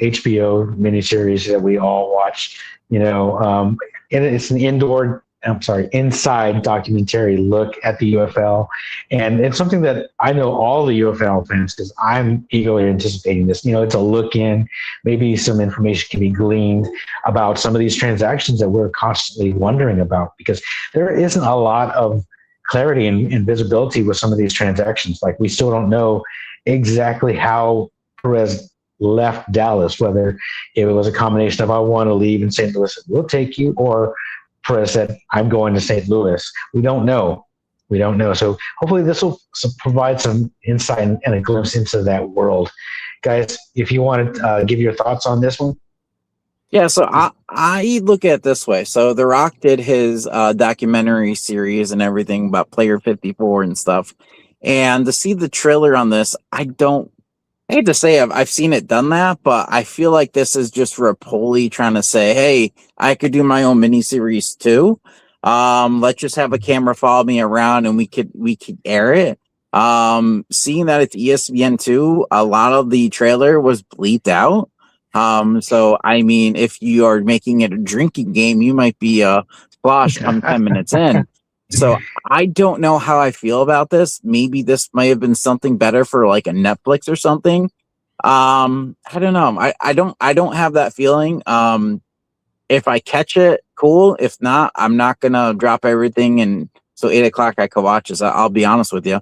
HBO miniseries that we all watch. And it's an indoor inside documentary look at the UFL, and it's something that I know all the UFL fans, because I'm eagerly anticipating this. It's a look in. Maybe some information can be gleaned about some of these transactions that we're constantly wondering about, because there isn't a lot of clarity and visibility with some of these transactions. Like, we still don't know exactly how Perez left Dallas, whether it was a combination of, I want to leave and St. Louis will take you, or Perez said, I'm going to St. Louis. We don't know. So hopefully this will provide some insight and a glimpse into that world. Guys, if you want to give your thoughts on this one. Yeah, so I look at it this way. So The Rock did his documentary series and everything about Player 54 and stuff. And to see the trailer on this, I hate to say I've seen it done that, but I feel like this is just Rapoli trying to say, hey, I could do my own miniseries too. Let's just have a camera follow me around and we could air it. Seeing that it's ESPN2, a lot of the trailer was bleeped out. So I mean, if you are making it a drinking game, you might be sloshed 10 minutes in. So I don't know how I feel about this. Maybe this might have been something better for like a Netflix or something. I don't know. I don't have that feeling. If I catch it, cool. If not, I'm not gonna drop everything. And so 8 o'clock I could watch this. I'll be honest with you.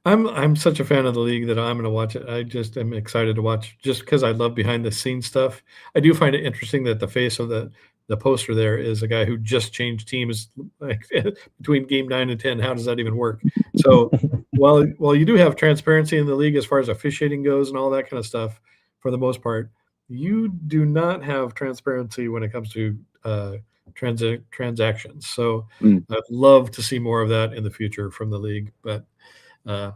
I'm such a fan of the league that I'm going to watch it. I just am excited to watch, just because I love behind the scenes stuff. I do find it interesting that the face of the poster there is a guy who just changed teams, like, between game 9 and 10. How does that even work? So while you do have transparency in the league as far as officiating goes and all that kind of stuff, for the most part, you do not have transparency when it comes to transactions. So I'd love to see more of that in the future from the league. But I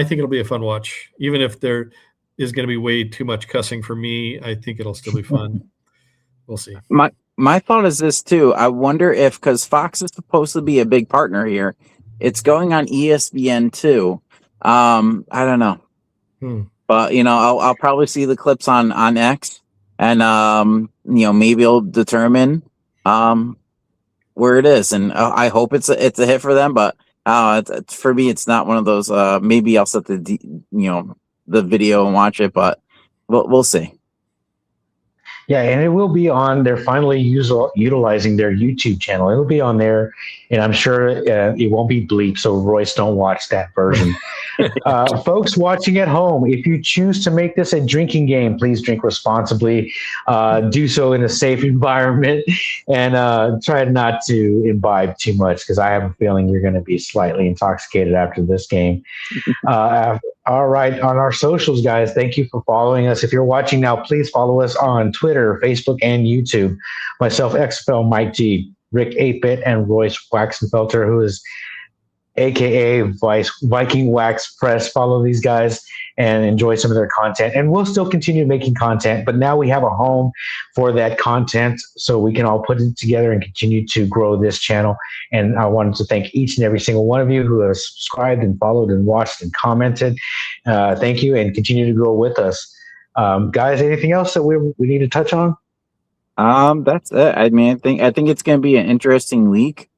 think it'll be a fun watch, even if there is going to be way too much cussing for me. I think it'll still be fun. We'll see. My thought is this too. I wonder if, because Fox is supposed to be a big partner here, it's going on ESPN too. I don't know, but I'll probably see the clips on X, and maybe it'll determine where it is, and I hope it's a hit for them. But for me, it's not one of those. Maybe I'll set the video and watch it, but we'll see. Yeah, and it will be on. They're finally utilizing their YouTube channel. It'll be on there, and I'm sure it won't be bleeped, so Royce, don't watch that version. Folks watching at home, if you choose to make this a drinking game, please drink responsibly. Do so in a safe environment, and try not to imbibe too much, because I have a feeling you're going to be slightly intoxicated after this game. All right, on our socials, guys, thank you for following us. If you're watching now, please follow us on Twitter, Facebook, and YouTube. Myself, XFL Mike G, Rick 8-Bit, and Royce Waxenfelter, who is AKA Viking Wax Press. Follow these guys and enjoy some of their content. And we'll still continue making content, but now we have a home for that content, so we can all put it together and continue to grow this channel. And I wanted to thank each and every single one of you who has subscribed and followed and watched and commented. Thank you, and continue to grow with us. Guys, anything else that we need to touch on? That's it. I mean, I think it's going to be an interesting week.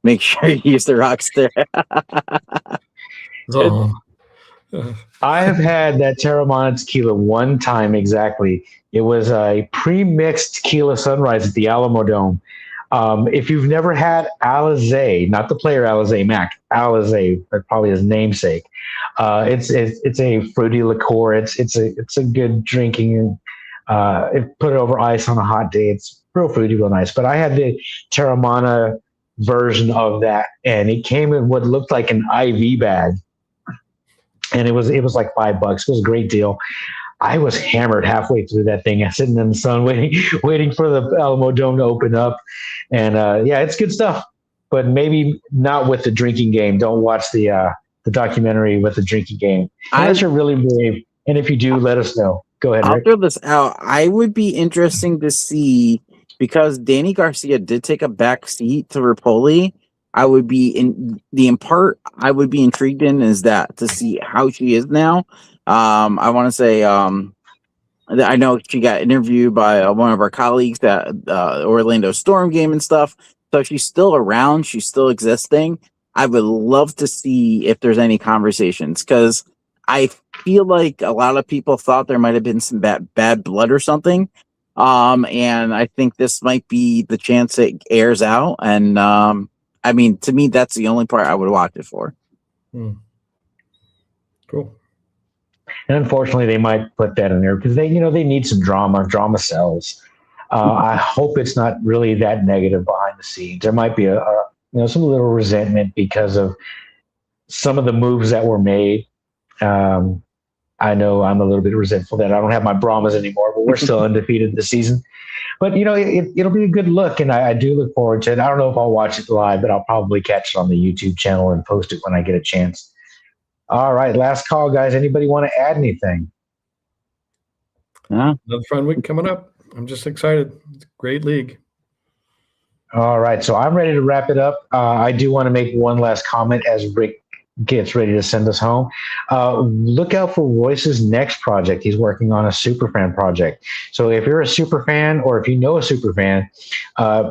Make sure you use the Rockstar. I have had that Terramana tequila one time exactly. It was a pre-mixed tequila sunrise at the Alamo Dome. If you've never had Alizé, not the player Alizé Mac, Alizé, probably his namesake. It's a fruity liqueur. It's a good drinking. Put it over ice on a hot day. It's real fruity, real nice. But I had the Terramana version of that, and it came in what looked like an IV bag, and it was like $5. It was a great deal. I was hammered halfway through that thing, sitting in the sun waiting for the Alamo Dome to open up. And yeah, it's good stuff, but maybe not with the drinking game. Don't watch the documentary with the drinking game unless you're really brave. And if you do, let us know. Go ahead, Rick. I'll throw this out. I would be interesting to see, because Danny Garcia did take a back seat to Rapoli. I would be I would be intrigued in is that to see how she is now. I want to say I know she got interviewed by one of our colleagues at Orlando Storm game and stuff. So she's still around. She's still existing. I would love to see if there's any conversations, because I feel like a lot of people thought there might have been some bad blood or something. And I think this might be the chance it airs out. And I mean, to me, that's the only part I would watch it for. Cool. And unfortunately, they might put that in there because they need some drama. Drama sells. I hope it's not really that negative behind the scenes. There might be some little resentment because of some of the moves that were made. I know I'm a little bit resentful that I don't have my Brahmas anymore, but we're still undefeated this season. But it'll be a good look, and I do look forward to it. I don't know if I'll watch it live, but I'll probably catch it on the YouTube channel and post it when I get a chance. All right, last call, guys. Anybody want to add anything? Another fun week coming up. I'm just excited. It's a great league. All right, so I'm ready to wrap it up. I do want to make one last comment as Rick gets ready to send us home. Look out for Royce's next project. He's working on a Superfan project. So if you're a Superfan, or if you know a Superfan,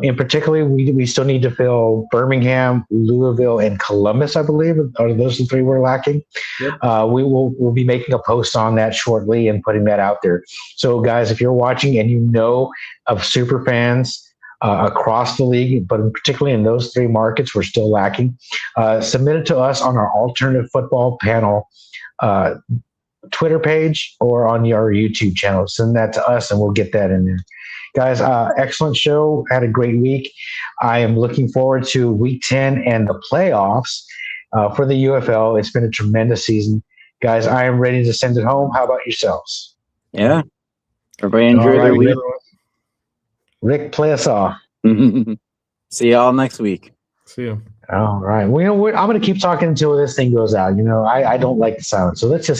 in particular, we still need to fill Birmingham, Louisville, and Columbus, I believe. Are those the three we're lacking? Yep. We'll be making a post on that shortly and putting that out there. So guys, if you're watching and you know of Superfans across the league, but particularly in those three markets, we're still lacking. Submit it to us on our Alternative Football Panel Twitter page or on our YouTube channel. Send that to us and we'll get that in there. Guys, excellent show. Had a great week. I am looking forward to week 10 and the playoffs for the UFL. It's been a tremendous season. Guys, I am ready to send it home. How about yourselves? Yeah. Everybody enjoy their week. Rick, play us off. See y'all next week. See you. All right. Well, I'm going to keep talking until this thing goes out. I don't like the silence. So let's just